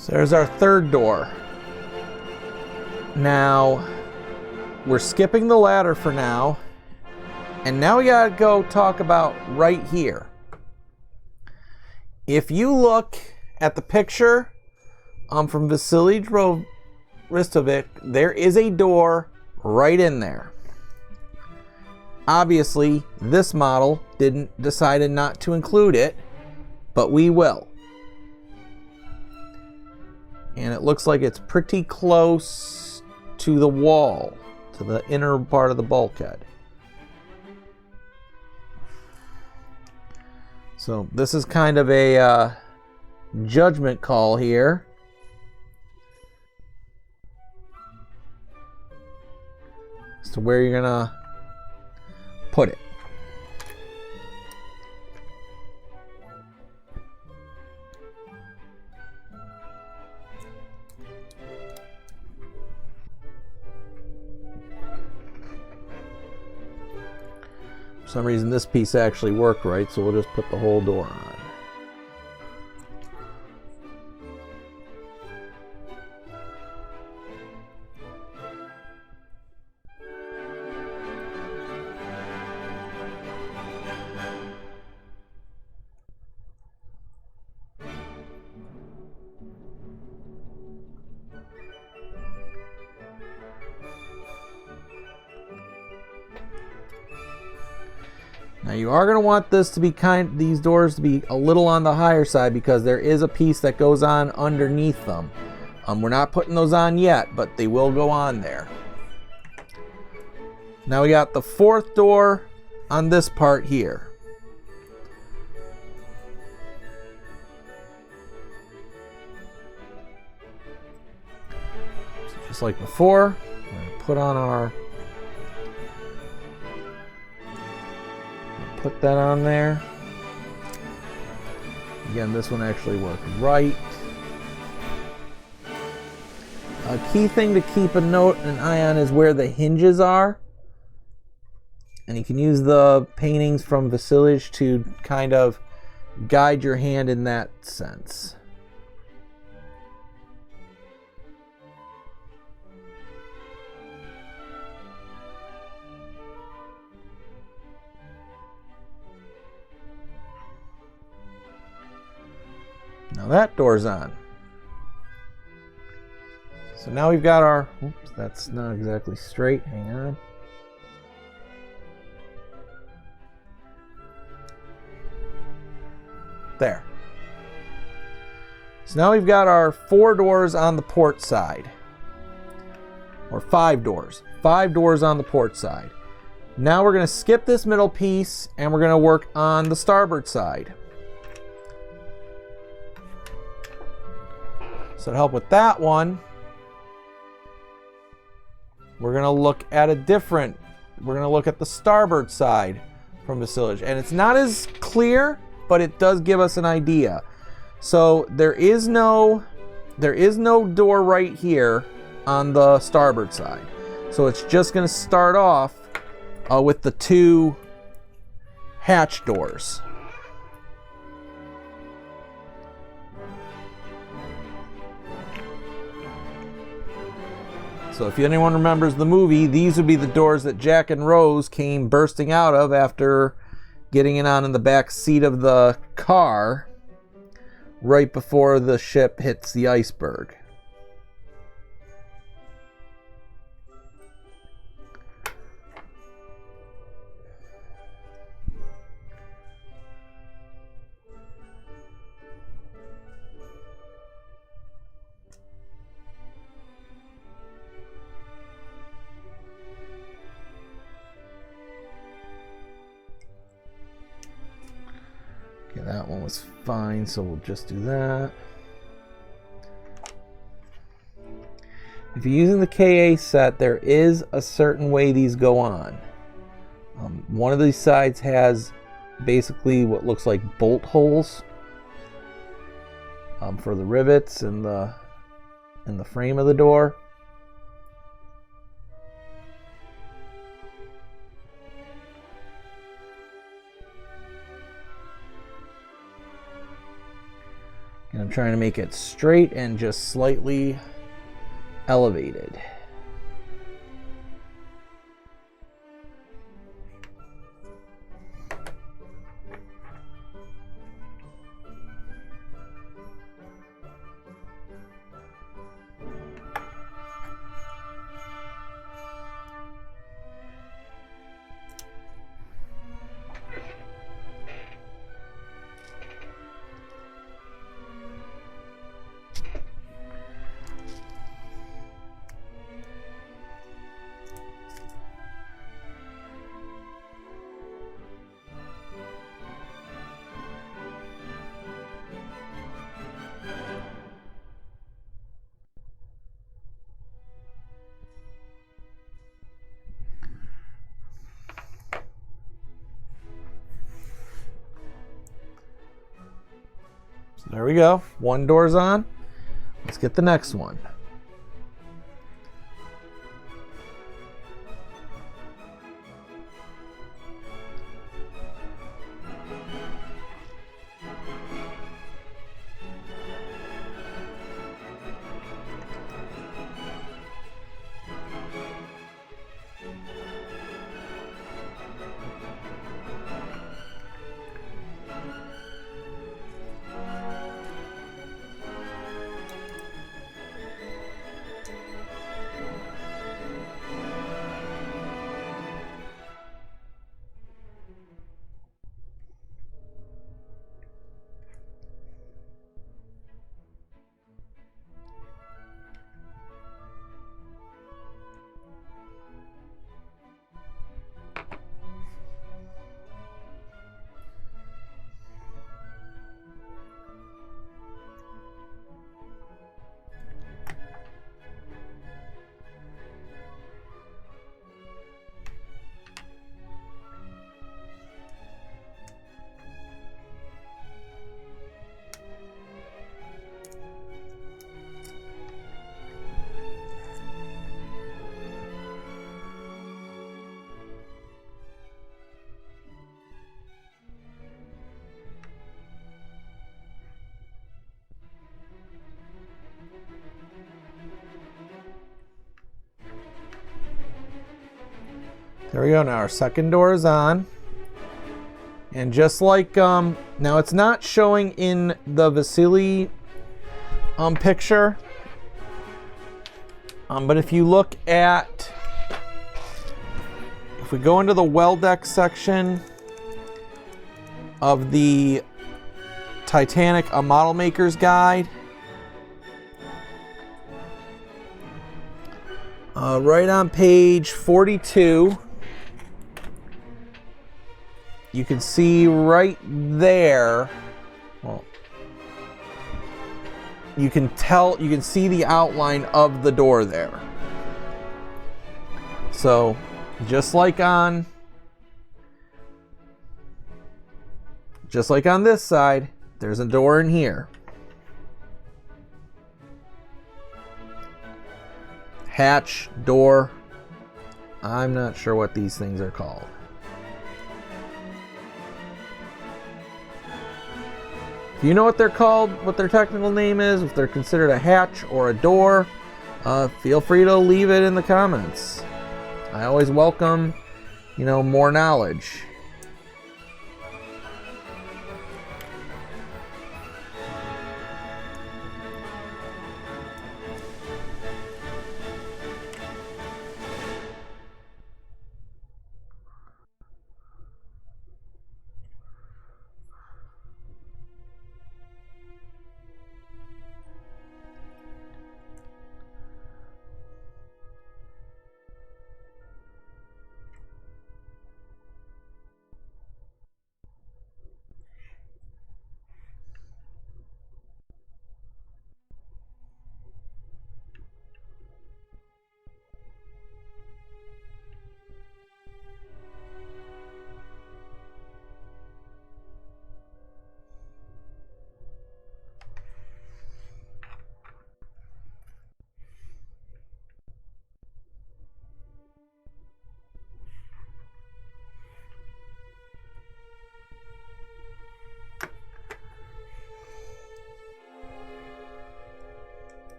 So there's our third door. Now, we're skipping the ladder for now. And now we gotta go talk about right here. If you look at the picture from Vasily Ristovich, there is a door right in there. Obviously, this model decided not to include it, but we will. And it looks like it's pretty close to the wall, to the inner part of the bulkhead. So this is kind of a judgment call here. As to where you're gonna put it. For some reason this piece actually worked right, so we'll just put the whole door on. Now you are going to want this to be these doors to be a little on the higher side because there is a piece that goes on underneath them. We're not putting those on yet, but they will go on there. Now we got the fourth door on this part here. So just like before, we're going to put on our put that on there. Again, this one actually worked right. A key thing to keep an eye on is where the hinges are. And you can use the paintings from Vasily to kind of guide your hand in that sense. Now that door's on. So now we've got our, oops, that's not exactly straight, hang on. There. So now we've got our 4 doors on the port side. Or 5 doors. 5 doors on the port side. Now we're going to skip this middle piece and we're going to work on the starboard side. So to help with that one, we're going to look at we're going to look at the starboard side from Vasily. And it's not as clear, but it does give us an idea. So there is no door right here on the starboard side. So it's just going to start off with the 2 hatch doors. So if anyone remembers the movie, these would be the doors that Jack and Rose came bursting out of after getting on in the back seat of the car right before the ship hits the iceberg. Okay, that one was fine, so we'll just do that. If you're using the KA set, there is a certain way these go on. One of these sides has basically what looks like bolt holes for the rivets in the frame of the door. And I'm trying to make it straight and just slightly elevated. There we go. One door's on. Let's get the next one. There we go. Now our second door is on. And just like, now it's not showing in the Vasily picture. But if you look at, if we go into the well deck section of the Titanic, a model maker's guide, right on page 42, you can see right there, well, you can see the outline of the door there. So just like on this side, there's a door in here. Hatch, door, I'm not sure what these things are called. If you know what they're called, what their technical name is, if they're considered a hatch or a door, feel free to leave it in the comments. I always welcome, more knowledge.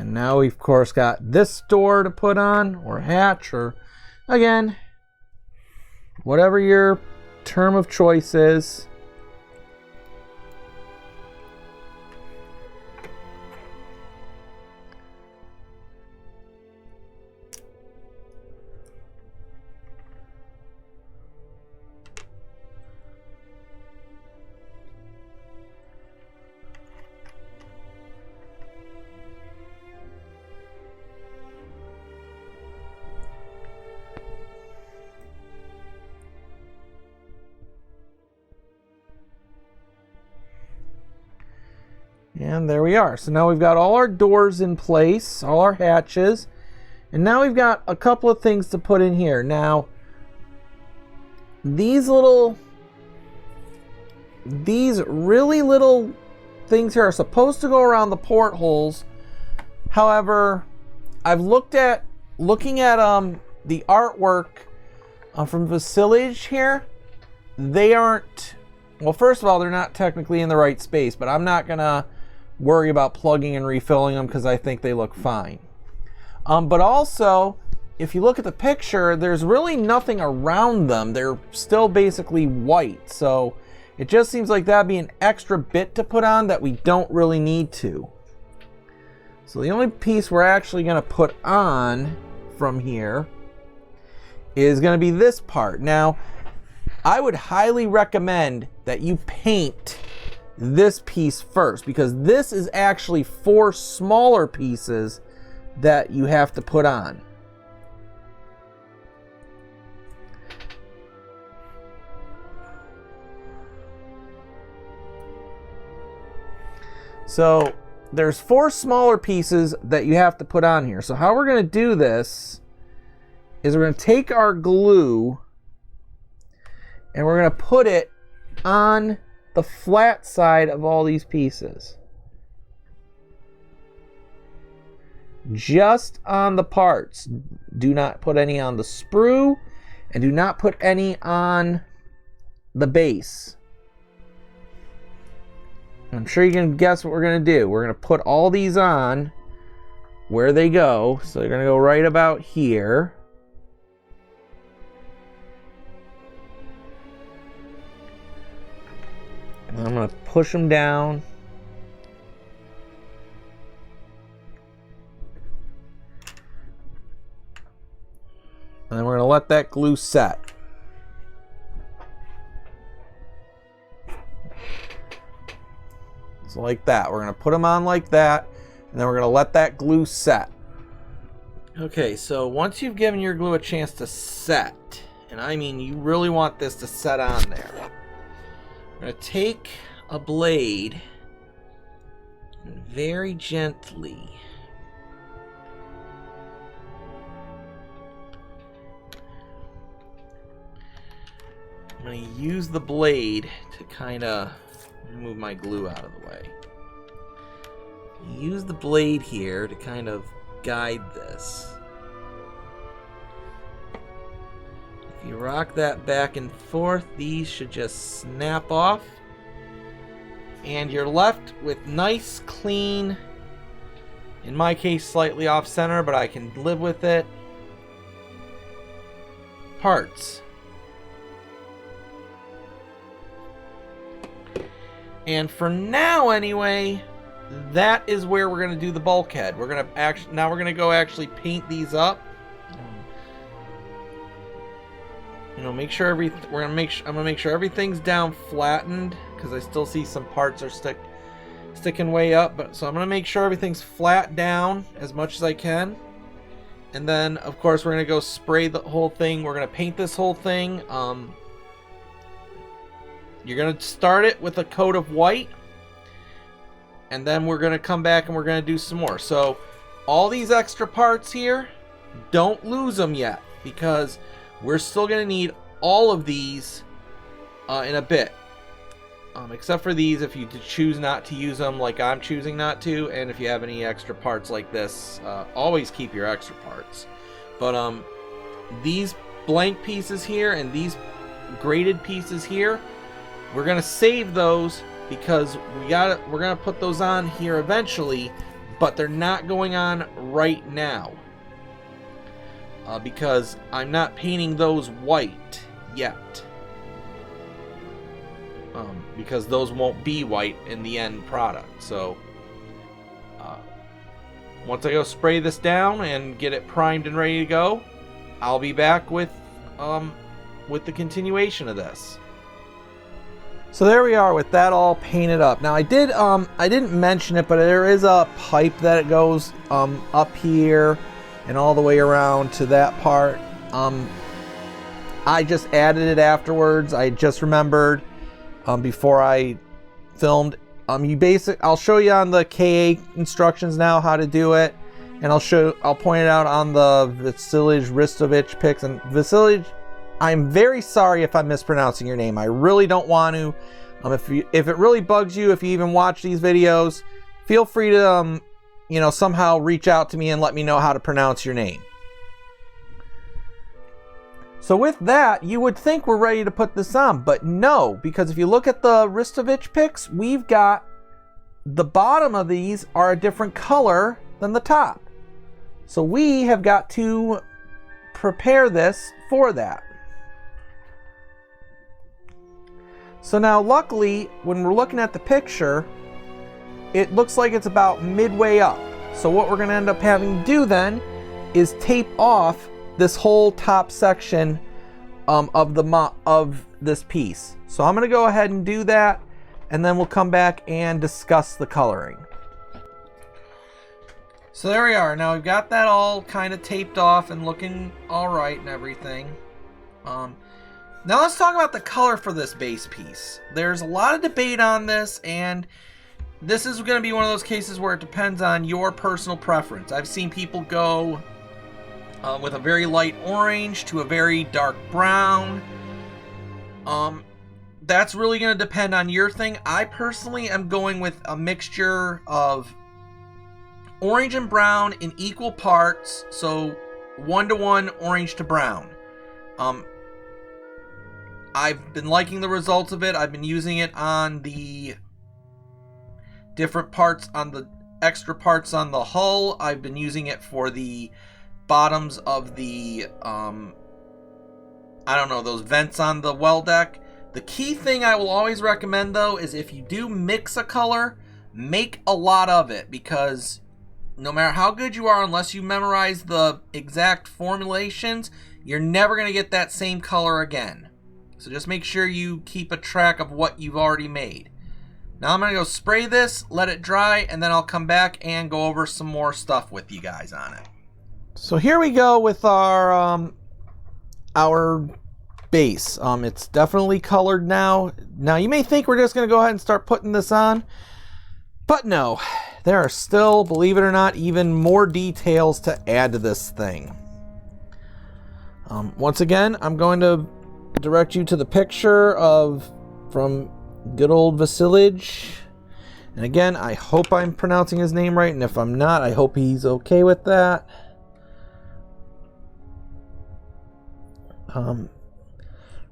And now we've, of course, got this door to put on, or hatch, or, again, whatever your term of choice is. And there we are. So now we've got all our doors in place, all our hatches. And now we've got a couple of things to put in here. Now, these really little things here are supposed to go around the portholes. However, I've looking at the artwork from Vassilage here. They aren't, well, first of all, they're not technically in the right space, but I'm not gonna worry about plugging and refilling them because I think they look fine. But also, if you look at the picture, there's really nothing around them. They're still basically white. So it just seems like that'd be an extra bit to put on that we don't really need to. So the only piece we're actually going to put on from here is going to be this part. Now, I would highly recommend that you paint this piece first, because this is actually 4 smaller pieces that you have to put on. So there's 4 smaller pieces that you have to put on here. So how we're going to do this is we're going to take our glue and we're going to put it on the flat side of all these pieces. Just on the parts. Do not put any on the sprue, and do not put any on the base. I'm sure you can guess what we're going to do. We're going to put all these on where they go. So they're going to go right about here. And I'm going to push them down. And then we're going to let that glue set. So like that. We're going to put them on like that. And then we're going to let that glue set. Okay, so once you've given your glue a chance to set, and I mean you really want this to set on there, I'm going to take a blade and very gently I'm going to use the blade to kind of move my glue out of the way. Use the blade here to kind of guide this. If you rock that back and forth, these should just snap off. And you're left with nice, clean, in my case slightly off center, but I can live with it, parts. And for now anyway, that is where we're going to do the bulkhead. We're going to now we're going to go actually paint these up. You know, make sure I'm going to make sure everything's down flattened, because I still see some parts are sticking way up, but so I'm going to make sure everything's flat down as much as I can. And then of course we're going to go spray the whole thing. We're going to paint this whole thing. You're going to start it with a coat of white, and then we're going to come back and we're going to do some more. So all these extra parts here, don't lose them yet, because we're still going to need all of these in a bit. Except for these, if you choose not to use them like I'm choosing not to, and if you have any extra parts like this, always keep your extra parts. But these blank pieces here and these graded pieces here, we're gonna save those because we're gonna put those on here eventually. but they're not going on right now because I'm not painting those white yet, because those won't be white in the end product. So once I go spray this down and get it primed and ready to go, I'll be back with the continuation of this. So there we are with that all painted up. Now I didn't mention it, but there is a pipe that it goes up here and all the way around to that part. I just added it afterwards. I just remembered before I filmed. I'll show you on the KA instructions now how to do it, and I'll point it out on the Vasilij Ristovich pics. And Vasilij, I'm very sorry if I'm mispronouncing your name. I really don't want to. If it really bugs you, if you even watch these videos, feel free to somehow reach out to me and let me know how to pronounce your name. So with that, you would think we're ready to put this on, but no, because if you look at the Ristovich pics, we've got the bottom of these are a different color than the top. So we have got to prepare this for that. So now luckily, when we're looking at the picture, it looks like it's about midway up. So what we're going to end up having to do then is tape off this whole top section of this piece. So I'm going to go ahead and do that, and then we'll come back and discuss the coloring. So there we are. Now we've got that all kind of taped off and looking all right and everything. Now let's talk about the color for this base piece. There's a lot of debate on this, and this is going to be one of those cases where it depends on your personal preference. I've seen people go with a very light orange to a very dark brown. That's really going to depend on your thing. I personally am going with a mixture of orange and brown in equal parts, so 1-to-1 orange to brown. I've been liking the results of it. I've been using it on the different parts, on the extra parts on the hull. I've been using it for the bottoms of the, those vents on the well deck. The key thing I will always recommend, though, is if you do mix a color, make a lot of it, because no matter how good you are, unless you memorize the exact formulations, you're never going to get that same color again. So just make sure you keep a track of what you've already made. Now I'm going to go spray this, let it dry, and then I'll come back and go over some more stuff with you guys on it. So here we go with our base. It's definitely colored now. Now you may think we're just going to go ahead and start putting this on, but no. There are still, believe it or not, even more details to add to this thing. Once again, I'm going to direct you to the picture from good old Vasilij. And again, I hope I'm pronouncing his name right, and if I'm not, I hope he's okay with that.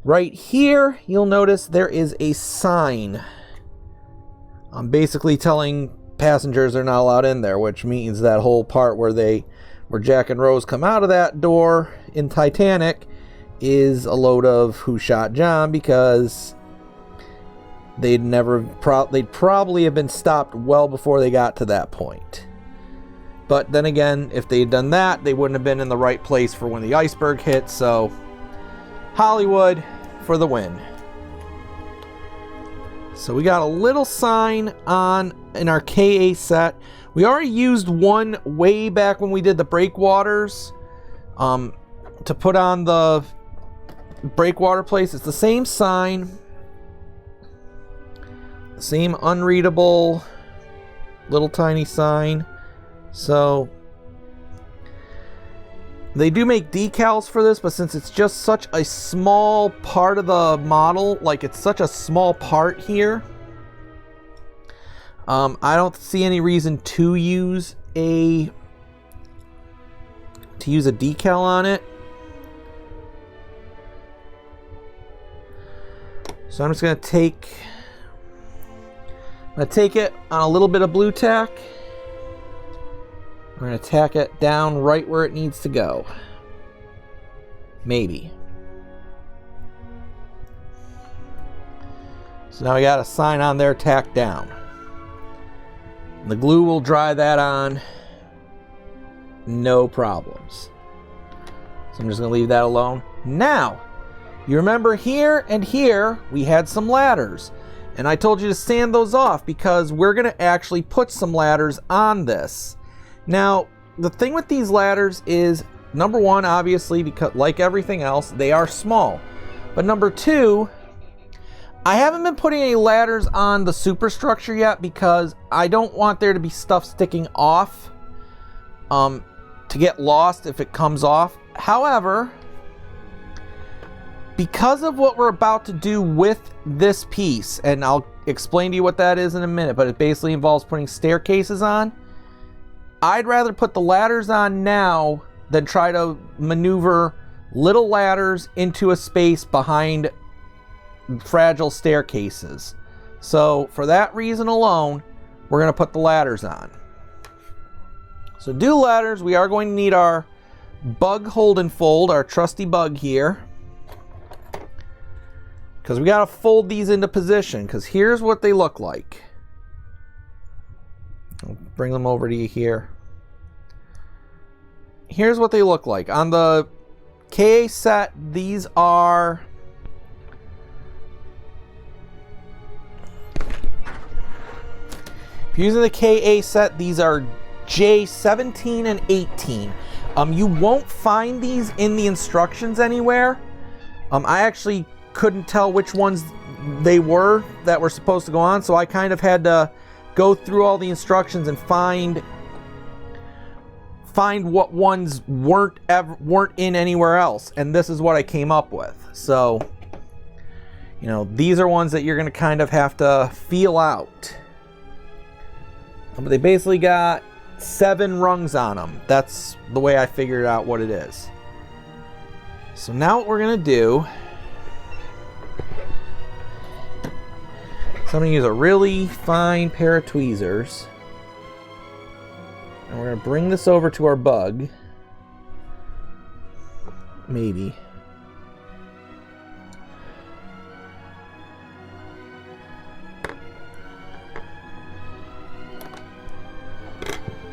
Right here, you'll notice there is a sign. I'm basically telling passengers they're not allowed in there, which means that whole part where Jack and Rose come out of that door in Titanic is a load of Who Shot John, because they'd probably have been stopped well before they got to that point. But then again, if they'd done that, they wouldn't have been in the right place for when the iceberg hit. So Hollywood for the win. So we got a little sign in our KA set. We already used one way back when we did the breakwaters to put on the breakwater place. It's the same sign, same unreadable little tiny sign. So they do make decals for this, but since it's just such a small part of the model, like it's such a small part here, I don't see any reason to use a decal on it. So I'm just going to take it on a little bit of blue tack. We're going to tack it down right where it needs to go. Maybe. So now we got a sign on there tacked down. The glue will dry that on. No problems. So I'm just going to leave that alone. Now, you remember here and here we had some ladders. And I told you to sand those off because we're going to actually put some ladders on this. Now, the thing with these ladders is, number one, obviously, because like everything else, they are small. But number two, I haven't been putting any ladders on the superstructure yet because I don't want there to be stuff sticking off to get lost if it comes off. However, because of what we're about to do with this piece, and I'll explain to you what that is in a minute, but it basically involves putting staircases on, I'd rather put the ladders on now than try to maneuver little ladders into a space behind fragile staircases. So for that reason alone, we're going to put the ladders on. So to do ladders, we are going to need our bug hold and fold, our trusty bug here. Because we got to fold these into position, because here's what they look like. I'll bring them over to you here. Here's what they look like. On the KA set, these are... If you're using the KA set, these are J17 and 18. You won't find these in the instructions anywhere. I actually couldn't tell which ones they were that were supposed to go on, so I kind of had to go through all the instructions and find what ones weren't in anywhere else, and this is what I came up with. So, you know, these are ones that you're going to kind of have to feel out. But they basically got 7 rungs on them. That's the way I figured out what it is. So now what we're going to do, so I'm going to use a really fine pair of tweezers. And we're going to bring this over to our bug. Maybe.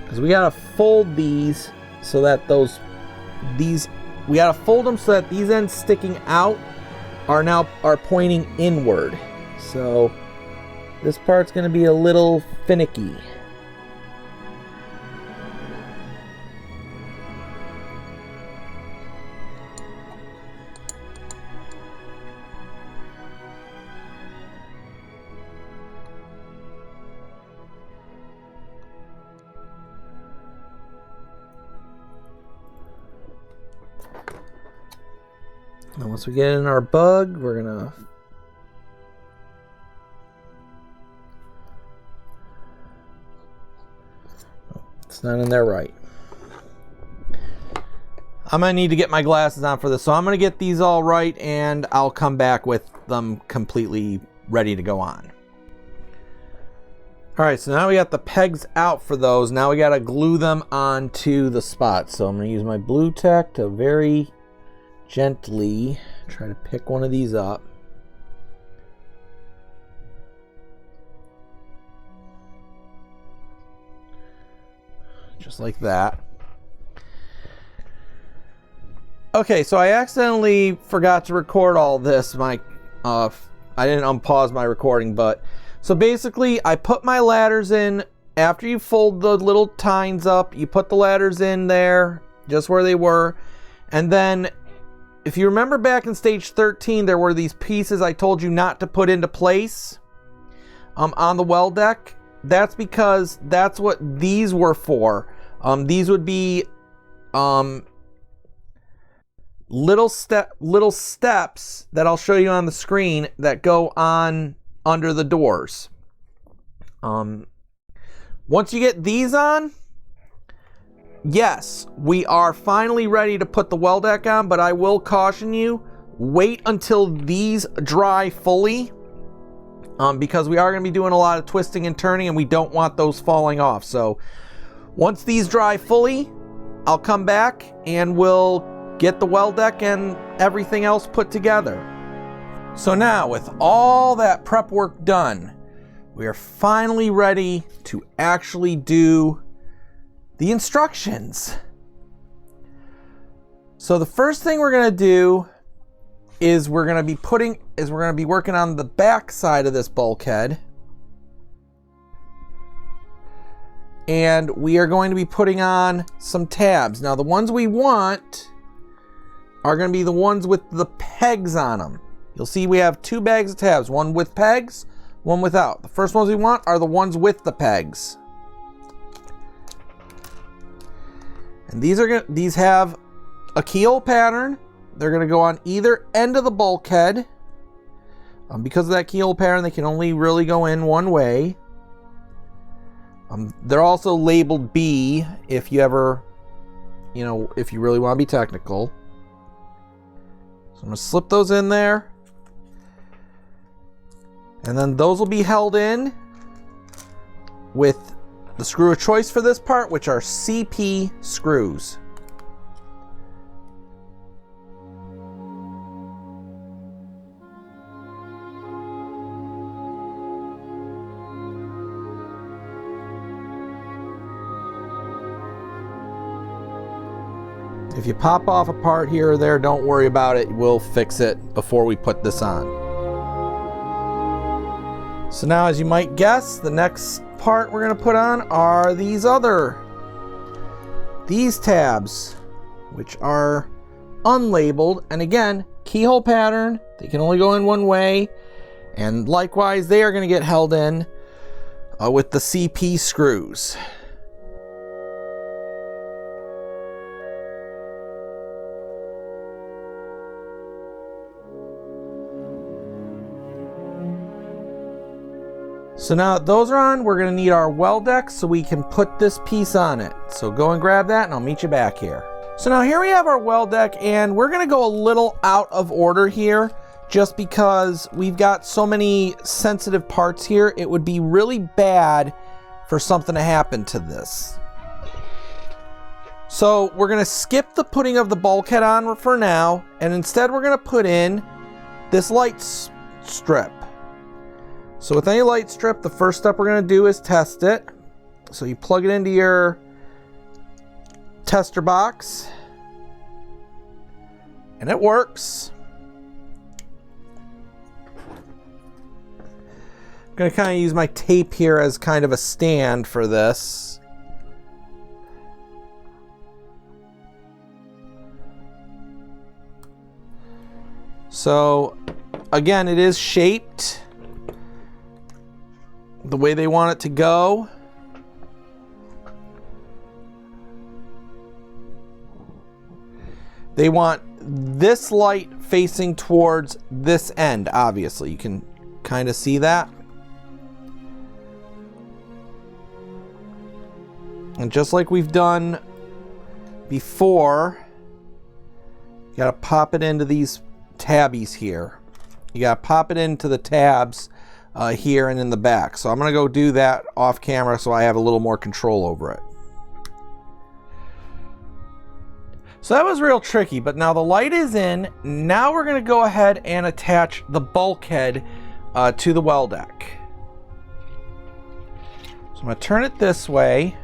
Because we got to fold these so that we got to fold them so that these ends sticking out are pointing inward. So this part's going to be a little finicky. Now once we get in our bug, we're gonna it's not in there right. I'm gonna need to get my glasses on for this, so I'm gonna get these all right and I'll come back with them completely ready to go on. Alright, so now we got the pegs out for those. Now we gotta glue them onto the spots. So I'm gonna use my blue tack to very gently try to pick one of these up. Just like that. Okay, so I accidentally forgot to record all this. I didn't unpause my recording, but so basically I put my ladders in. After you fold the little tines up, you put the ladders in there just where they were, and then if you remember back in stage 13, there were these pieces I told you not to put into place on the well deck. That's because that's what these were for. These would be little steps that I'll show you on the screen that go on under the doors. Once you get these on, yes, we are finally ready to put the well deck on, but I will caution you, wait until these dry fully, because we are going to be doing a lot of twisting and turning and we don't want those falling off. So Once these dry fully, I'll come back and we'll get the well deck and everything else put together. So now, with all that prep work done, we are finally ready to actually do the instructions. So the first thing we're gonna do is we're gonna be working on the back side of this bulkhead. And we are going to be putting on some tabs. Now the ones we want are gonna be the ones with the pegs on them. You'll see we have 2 bags of tabs, one with pegs, one without. The first ones we want are the ones with the pegs. And these have a keyhole pattern. They're gonna go on either end of the bulkhead. Because of that keyhole pattern, they can only really go in one way. They're also labeled B if you ever, if you really want to be technical. So I'm gonna slip those in there. And then those will be held in with the screw of choice for this part, which are CP screws. If you pop off a part here or there, don't worry about it. We'll fix it before we put this on. So now, as you might guess, the next part we're going to put on are these tabs, which are unlabeled. And again, keyhole pattern. They can only go in one way. And likewise, they are going to get held in with the CP screws. So now that those are on, we're gonna need our well deck so we can put this piece on it. So go and grab that and I'll meet you back here. So now here we have our well deck, and we're gonna go a little out of order here just because we've got so many sensitive parts here. It would be really bad for something to happen to this. So we're gonna skip the putting of the bulkhead on for now, and instead we're gonna put in this light strip. So with any light strip, the first step we're going to do is test it. So you plug it into your tester box, and it works. I'm going to kind of use my tape here as kind of a stand for this. So again, it is shaped the way they want it to go. They want this light facing towards this end, obviously. You can kind of see that. And just like we've done before, you gotta pop it into these tabbies here. You gotta pop it into the tabs here and in the back. So I'm gonna go do that off camera so I have a little more control over it. So that was real tricky, but now the light is in. Now we're gonna go ahead and attach the bulkhead to the well deck. So I'm gonna turn it this way.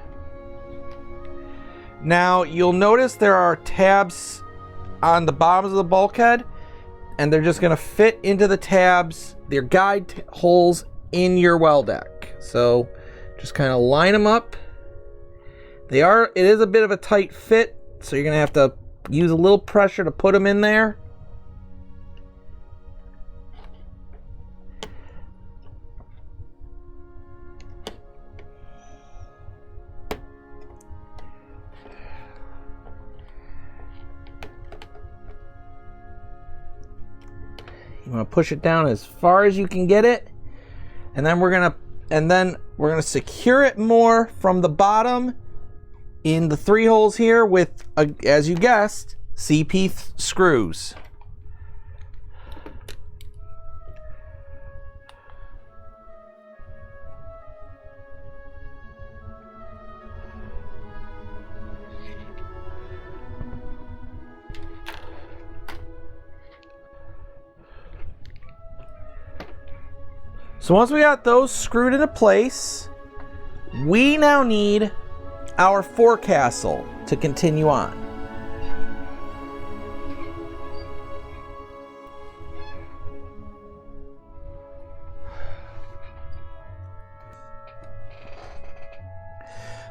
Now you'll notice there are tabs on the bottoms of the bulkhead, and they're just gonna fit into the tabs. They're guide holes in your well deck. So just kind of line them up. It is a bit of a tight fit, so you're gonna have to use a little pressure to put them in there. You want to push it down as far as you can get it, and then we're gonna secure it more from the bottom in the 3 holes here with, as you guessed, CP screws. So once we got those screwed into place, we now need our forecastle to continue on.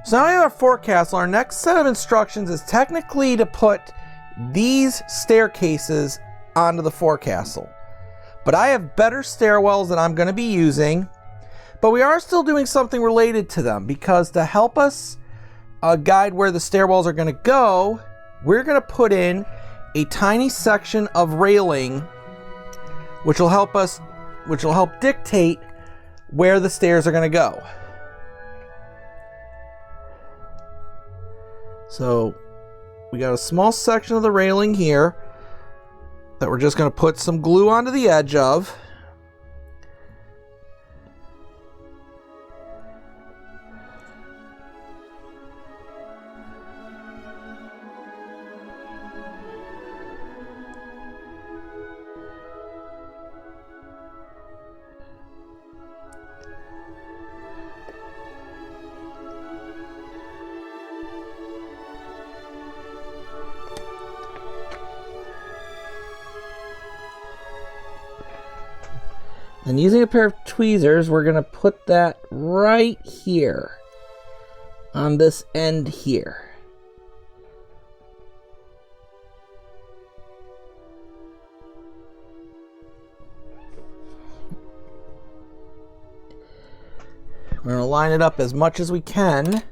So now we have our forecastle. Our next set of instructions is technically to put these staircases onto the forecastle. But I have better stairwells that I'm going to be using. But we are still doing something related to them, because to help us guide where the stairwells are going to go, we're going to put in a tiny section of railing which will help dictate where the stairs are going to go. So we got a small section of the railing here that we're just going to put some glue onto the edge of. And using a pair of tweezers, we're going to put that right here on this end here. We're going to line it up as much as we can.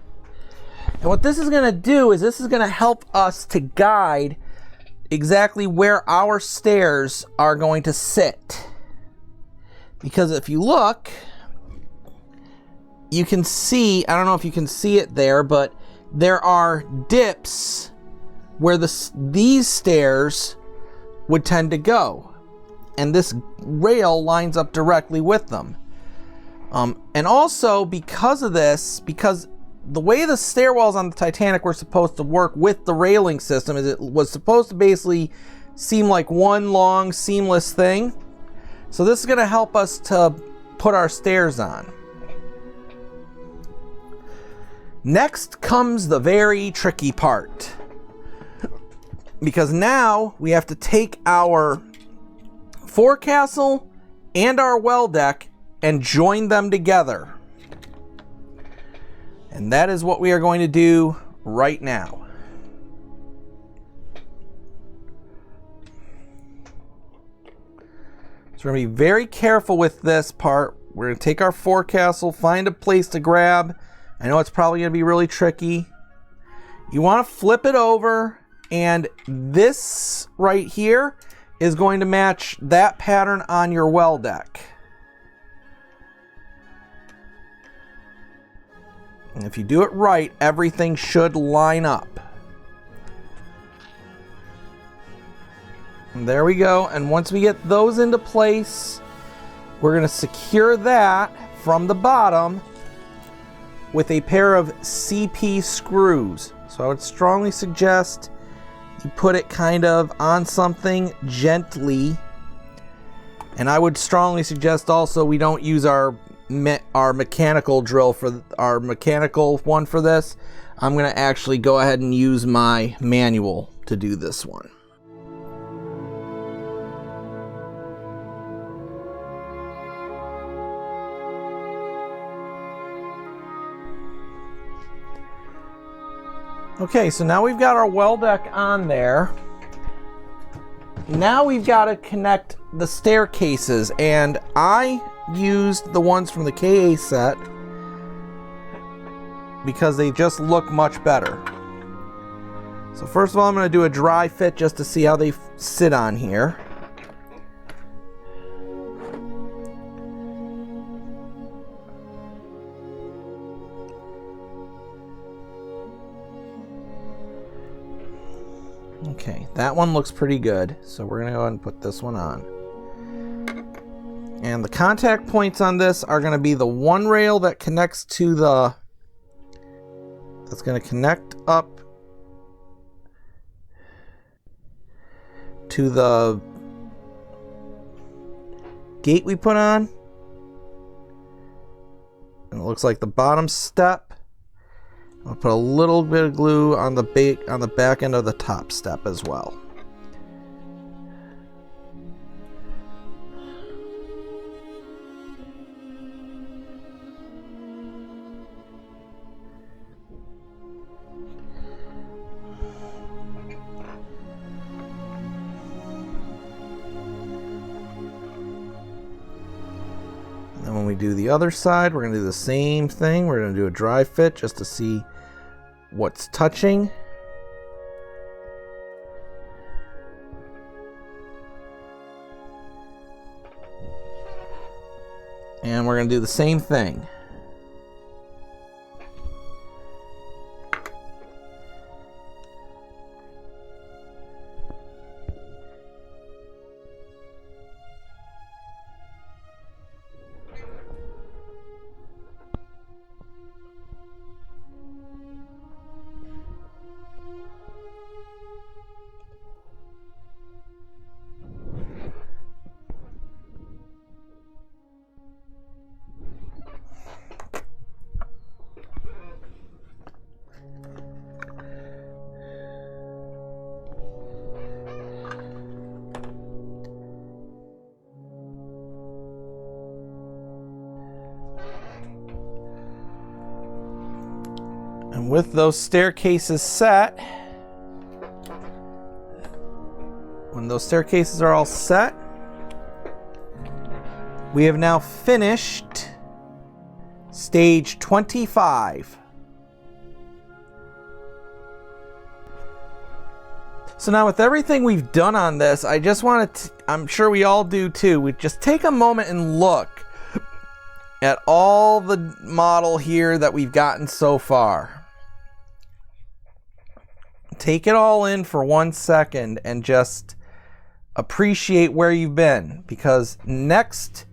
And what this is going to do is this is going to help us to guide exactly where our stairs are going to sit. Because if you look, you can see, I don't know if you can see it there, but there are dips where these stairs would tend to go. And this rail lines up directly with them. And also because of this, because the way the stairwells on the Titanic were supposed to work with the railing system is it was supposed to basically seem like one long seamless thing. So this is going to help us to put our stairs on. Next comes the very tricky part. Because now we have to take our forecastle and our well deck and join them together. And that is what we are going to do right now. So we're going to be very careful with this part. We're going to take our forecastle, find a place to grab. I know it's probably going to be really tricky. You want to flip it over, and this right here is going to match that pattern on your well deck. And if you do it right, everything should line up. And there we go. And once we get those into place, we're going to secure that from the bottom with a pair of CP screws. So I would strongly suggest you put it kind of on something gently. And I would strongly suggest also we don't use our mechanical drill for our mechanical one for this. I'm going to actually go ahead and use my manual to do this one. Okay, so now we've got our well deck on there. Now we've got to connect the staircases, and I used the ones from the KA set because they just look much better. So first of all, I'm going to do a dry fit just to see how they sit on here. Okay, that one looks pretty good, so we're going to go ahead and put this one on. And the contact points on this are going to be the one rail that connects to the... that's going to connect up to the gate we put on. And it looks like the bottom step. I'll put a little bit of glue on the back end of the top step as well. And when we do the other side, we're going to do the same thing. We're going to do a dry fit just to see what's touching. And we're going to do the same thing. And with those staircases set, when those staircases are all set, we have now finished stage 25. So now with everything we've done on this, I just want to, I'm sure we all do too, we just take a moment and look at all the model here that we've gotten so far. Take it all in for 1 second and just appreciate where you've been, because next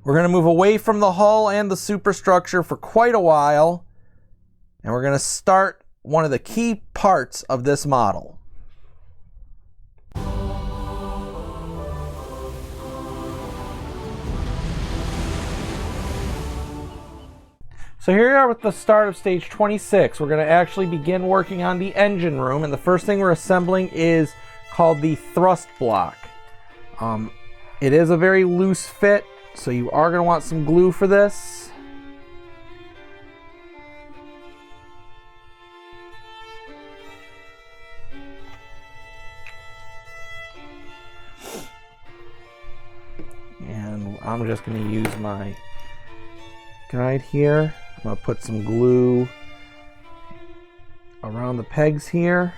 we're going to move away from the hull and the superstructure for quite a while, and we're going to start one of the key parts of this model. So here we are with the start of stage 26. We're going to actually begin working on the engine room, and the first thing we're assembling is called the thrust block. It is a very loose fit, so you are going to want some glue for this. And I'm just going to use my guide here. I'm going to put some glue around the pegs here.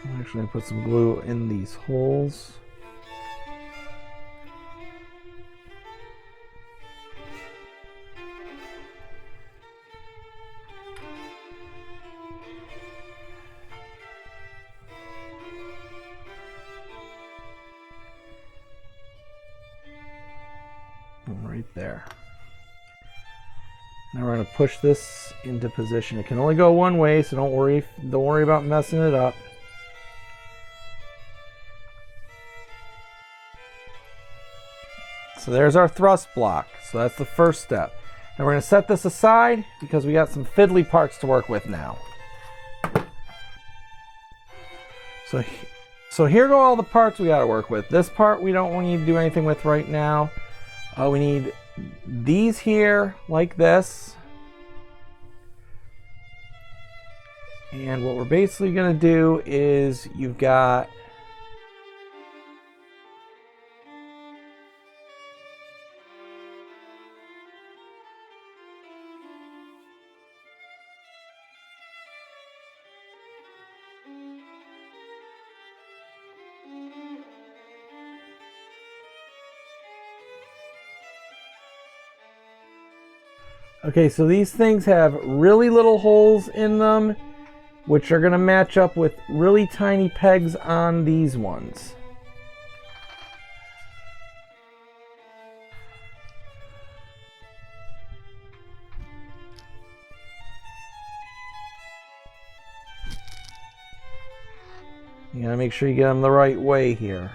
I'm actually going to put some glue in these holes. Right there. Now we're going to push this into position. It can only go one way, so don't worry about messing it up. So there's our thrust block. So that's the first step. Now we're going to set this aside because we got some fiddly parts to work with now. So here go all the parts we got to work with. This part we don't need to do anything with right now. We need these here, like this. And what we're basically going to do is you've got okay, so these things have really little holes in them, which are going to match up with really tiny pegs on these ones. gotta make sure you get them the right way here.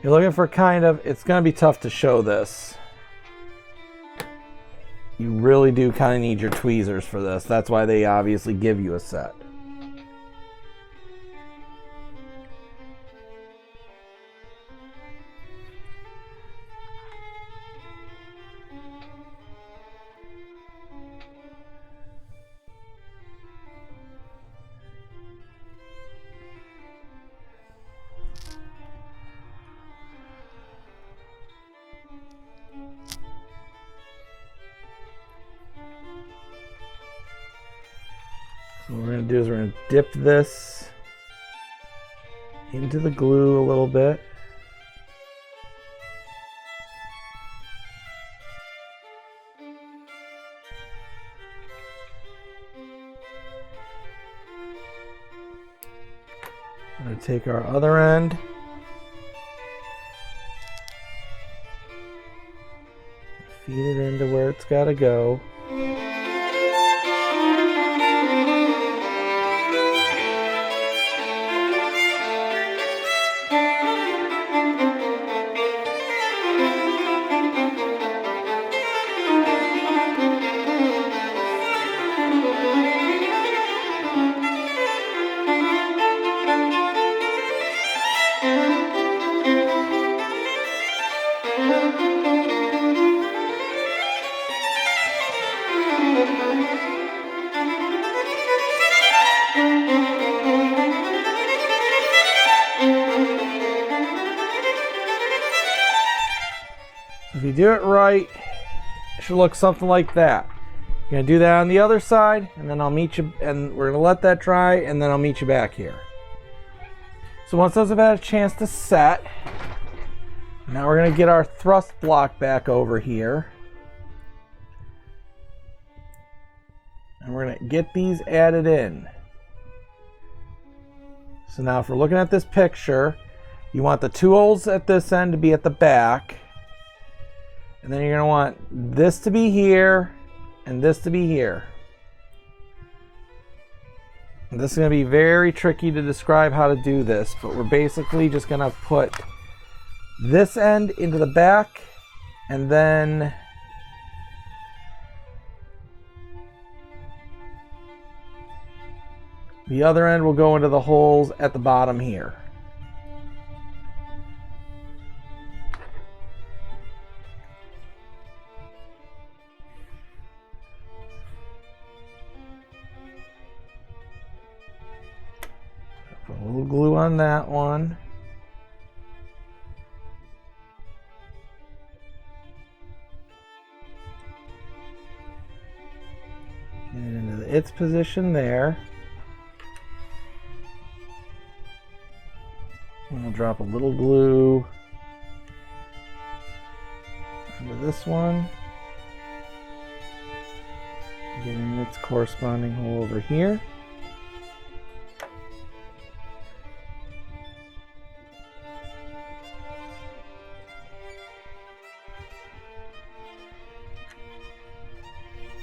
You're looking for kind of, it's going to be tough to show this. You really do kind of need your tweezers for this. That's why they obviously give you a set. So what we're going to do is we're going to dip this into the glue a little bit. We're going to take our other end. Feed it into where it's got to go. If you do it right, it should look something like that. You're going to do that on the other side, and then I'll meet you, and we're going to let that dry, and then I'll meet you back here. So once those have had a chance to set, now we're going to get our thrust block back over here. And we're going to get these added in. So now if we're looking at this picture, you want the two holes at this end to be at the back. And then you're going to want this to be here and this to be here. And this is going to be very tricky to describe how to do this, but we're basically just going to put this end into the back, and then the other end will go into the holes at the bottom here. Put a little glue on that one. Get it into its position there. And we'll drop a little glue onto this one. Get in its corresponding hole over here.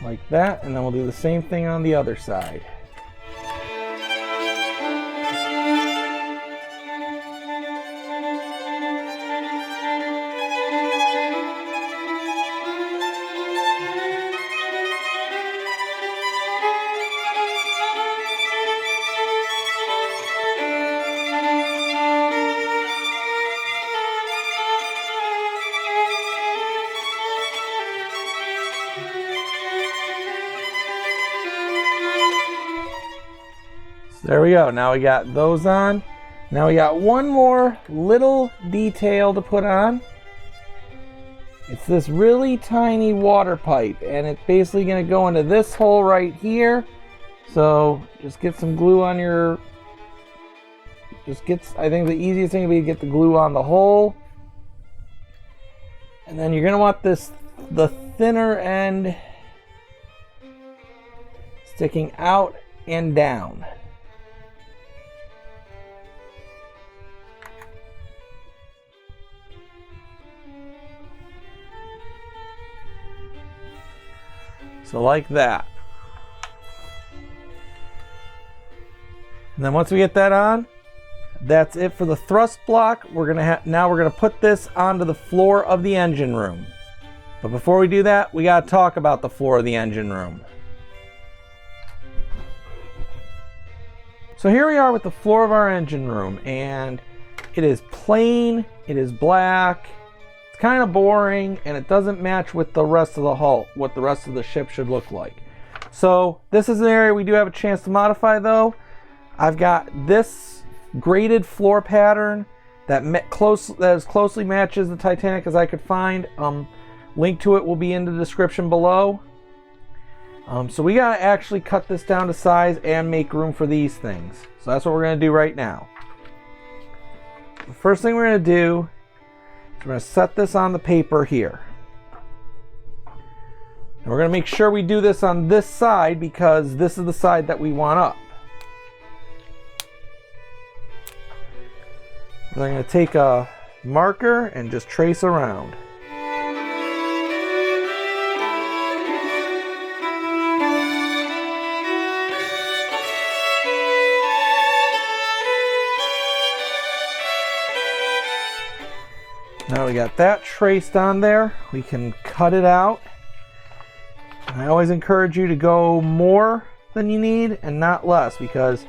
Like that, and then we'll do the same thing on the other side. There we go. Now we got those on. Now we got one more little detail to put on. It's this really tiny water pipe, and it's basically going to go into this hole right here. So just get some glue on your... I think the easiest thing would be to get the glue on the hole. And then you're going to want the thinner end sticking out and down. So like that. And then once we get that on, that's it for the thrust block. Now we're gonna put this onto the floor of the engine room. But before we do that, we gotta talk about the floor of the engine room. So here we are with the floor of our engine room, and it is plain, it is black, it's kind of boring, and it doesn't match with the rest of the hull, what the rest of the ship should look like. So this is an area we do have a chance to modify though. I've got this graded floor pattern that as closely matches the Titanic as I could find. Link to it will be in the description below. So we gotta actually cut this down to size and make room for these things. So that's what we're gonna do right now. The first thing we're gonna do is we're gonna set this on the paper here. And we're gonna make sure we do this on this side because this is the side that we want up. I'm going to take a marker and just trace around. Now we got that traced on there, we can cut it out. And I always encourage you to go more than you need and not less, because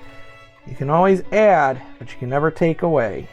you can always add, but you can never take away.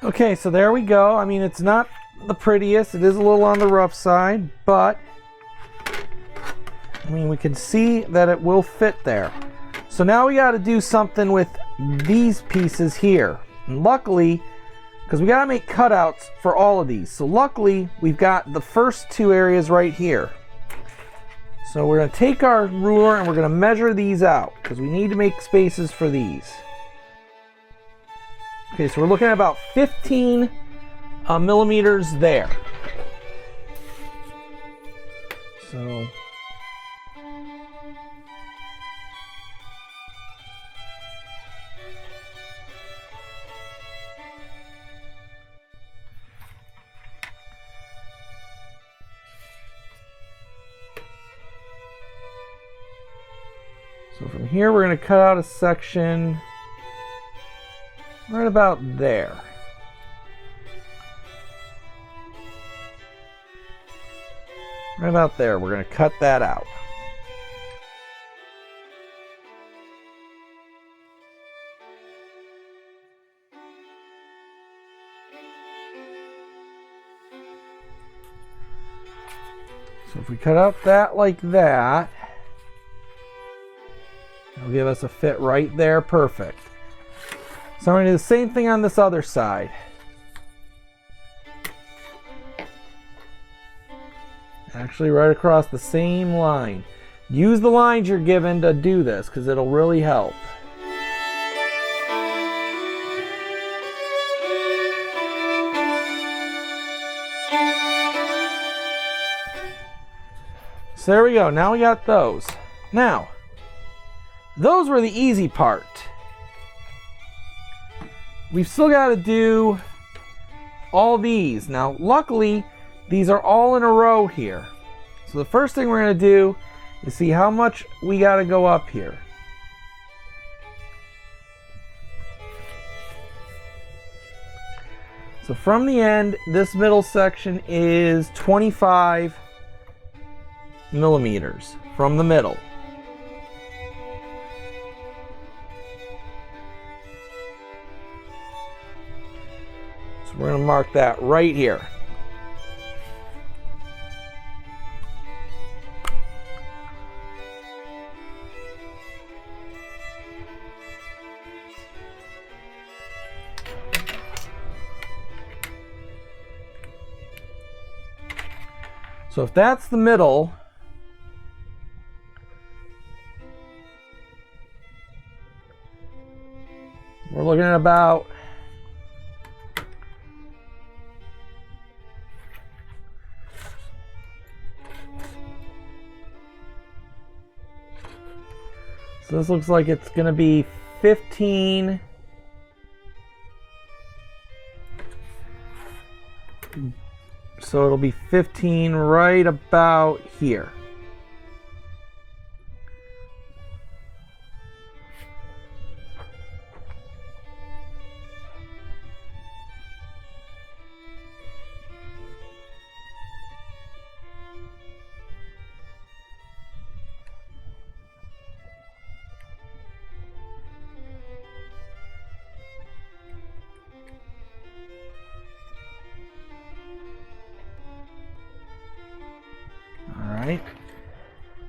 Okay, so there we go. I mean, it's not the prettiest. It is a little on the rough side, but I mean, we can see that it will fit there. So now we got to do something with these pieces here. And luckily, because we got to make cutouts for all of these. So luckily, we've got the first two areas right here. So we're going to take our ruler and we're going to measure these out because we need to make spaces for these. Okay, so we're looking at about 15 millimeters there. So from here we're going to cut out a section right about there. Right about there, we're going to cut that out. So if we cut out that like that, it'll give us a fit right there, perfect. So I'm going to do the same thing on this other side. Actually right across the same line. Use the lines you're given to do this because it'll really help. So there we go. Now we got those. Now, those were the easy part. We've still got to do all these. Now, luckily, these are all in a row here. So the first thing we're going to do is see how much we got to go up here. So from the end, this middle section is 25 millimeters from the middle. So we're going to mark that right here. So if that's the middle, we're looking at about so this looks like it's going to be 15. So it'll be 15 right about here.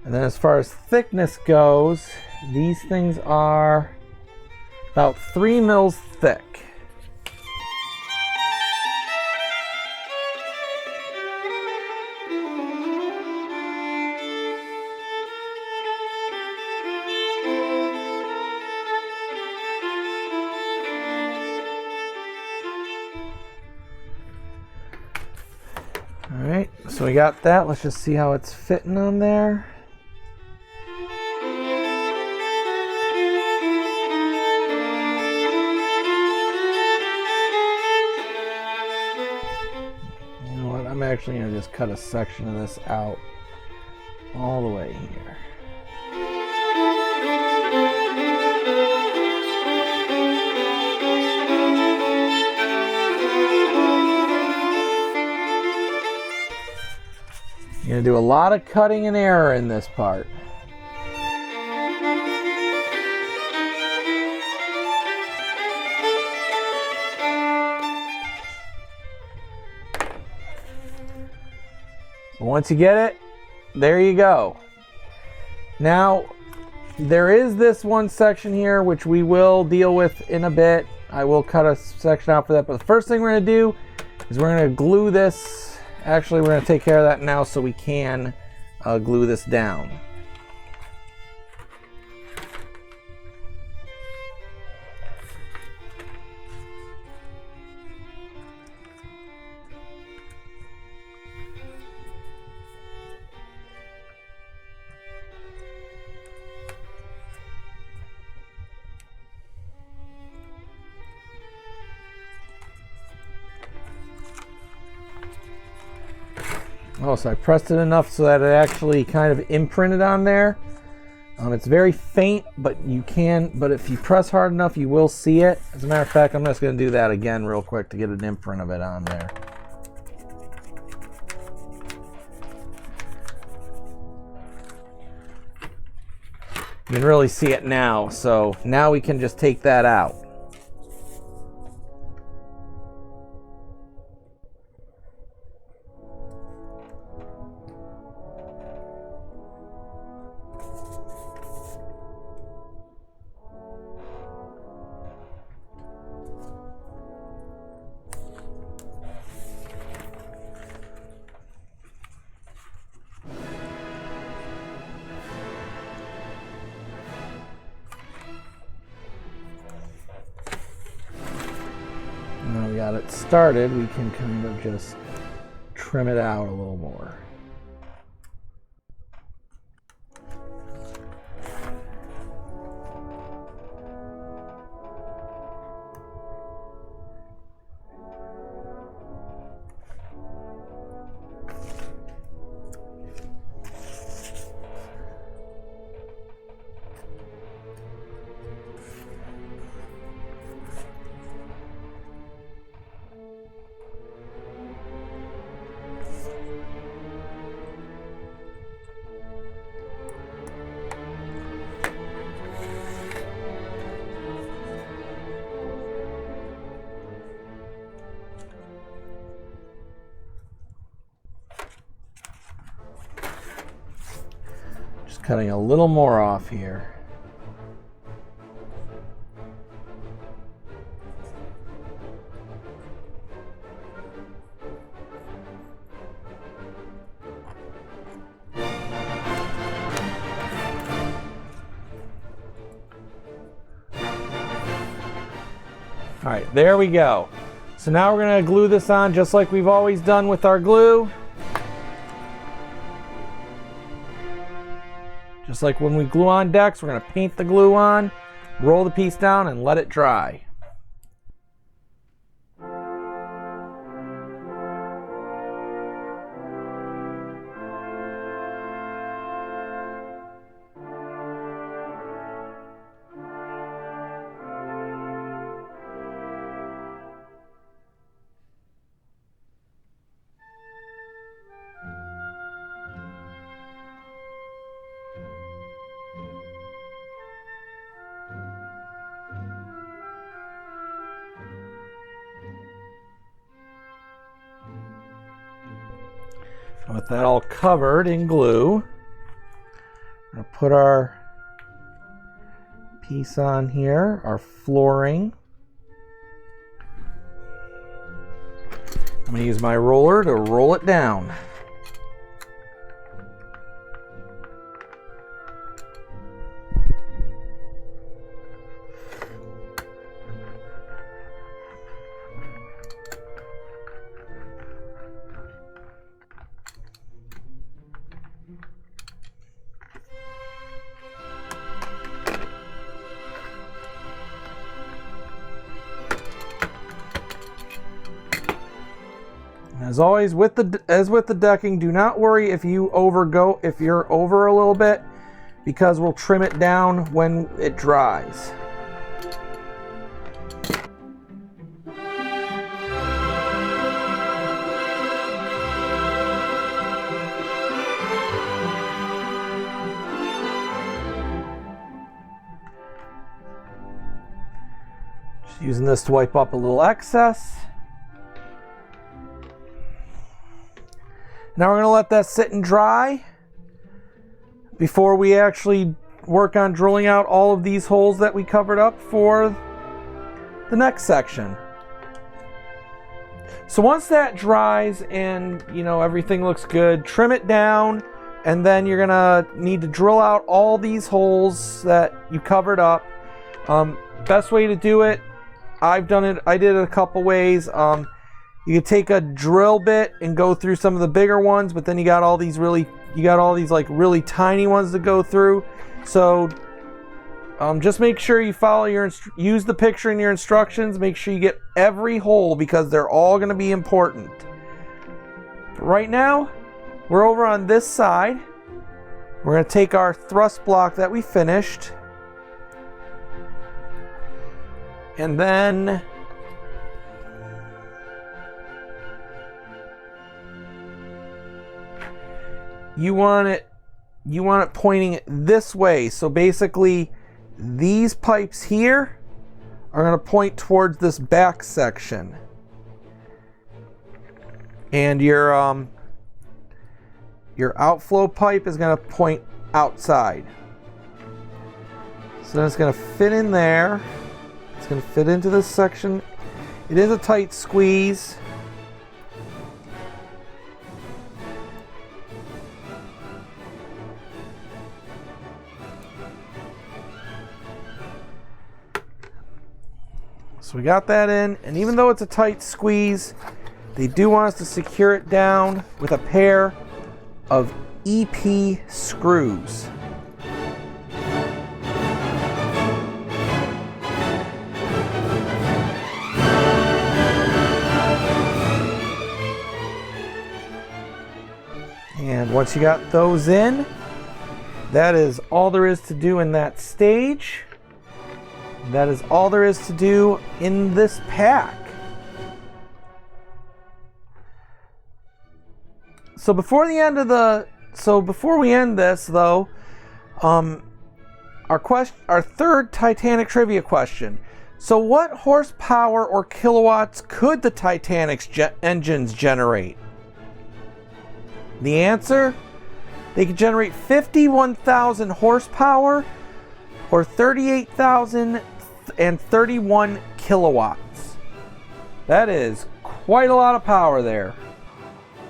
And then as far as thickness goes, these things are about 3 mils thick. All right, so we got that. Let's just see how it's fitting on there. I'm actually going to just cut a section of this out all the way here. You're going to do a lot of cutting and error in this part. Once you get it, there you go. Now, there is this one section here which we will deal with in a bit. I will cut a section out for that, but the first thing we're going to do is we're going to glue this. Actually, we're going to take care of that now so we can glue this down. Oh, so I pressed it enough so that it actually kind of imprinted on there. It's very faint, but if you press hard enough, you will see it. As a matter of fact, I'm just going to do that again real quick to get an imprint of it on there. You can really see it now, so now we can just take that out. Now we got it started, we can kind of just trim it out a little more. Cutting a little more off here. Alright, there we go. So now we're going to glue this on just like we've always done with our glue. Just like when we glue on decks, we're going to paint the glue on, roll the piece down, and let it dry. With that all covered in glue, I'm going to put our piece on here, our flooring. I'm going to use my roller to roll it down. As always, as with the decking, do not worry if you're over a little bit, because we'll trim it down when it dries. Just using this to wipe up a little excess. Now we're going to let that sit and dry before we actually work on drilling out all of these holes that we covered up for the next section. So once that dries and everything looks good, trim it down, and then you're going to need to drill out all these holes that you covered up. Best way to do it, I did it a couple ways. You could take a drill bit and go through some of the bigger ones, but then you got all these like really tiny ones to go through. So just make sure you follow use the picture in your instructions. Make sure you get every hole, because they're all going to be important. But right now, we're over on this side. We're going to take our thrust block that we finished, and then you want it pointing this way. So basically, these pipes here are going to point towards this back section, and your outflow pipe is going to point outside. So then it's going to fit in there. It's going to fit into this section. It is a tight squeeze. So we got that in, and even though it's a tight squeeze, they do want us to secure it down with a pair of EP screws. And once you got those in, that is all there is to do in that stage. That is all there is to do in this pack. So before we end this though, our third Titanic trivia question. So what horsepower or kilowatts could the Titanic's engines generate? The answer? They could generate 51,000 horsepower or 38,031 kilowatts. That is quite a lot of power there.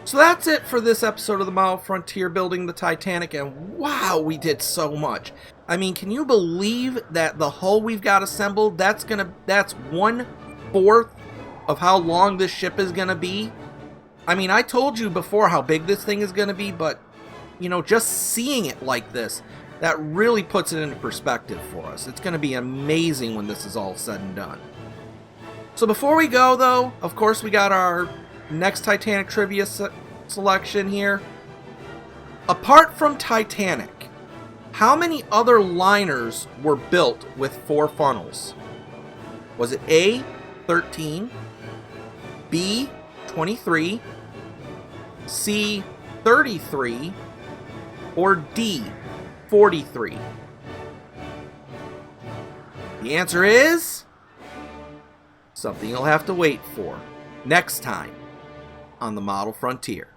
So that's it for this episode of the Model Frontier building the Titanic, and wow, we did so much. I mean, can you believe that the hull we've got assembled, that's one 1/4 of how long this ship is going to be. I mean, I told you before how big this thing is going to be, but, you know, just seeing it like this, that really puts it into perspective for us. It's going to be amazing when this is all said and done. So before we go, though, of course, we got our next Titanic Trivia selection here. Apart from Titanic, how many other liners were built with 4 funnels? Was it A, 13, B, 23, C, 33, or D, 43? The answer is something you'll have to wait for next time on the Model Frontier.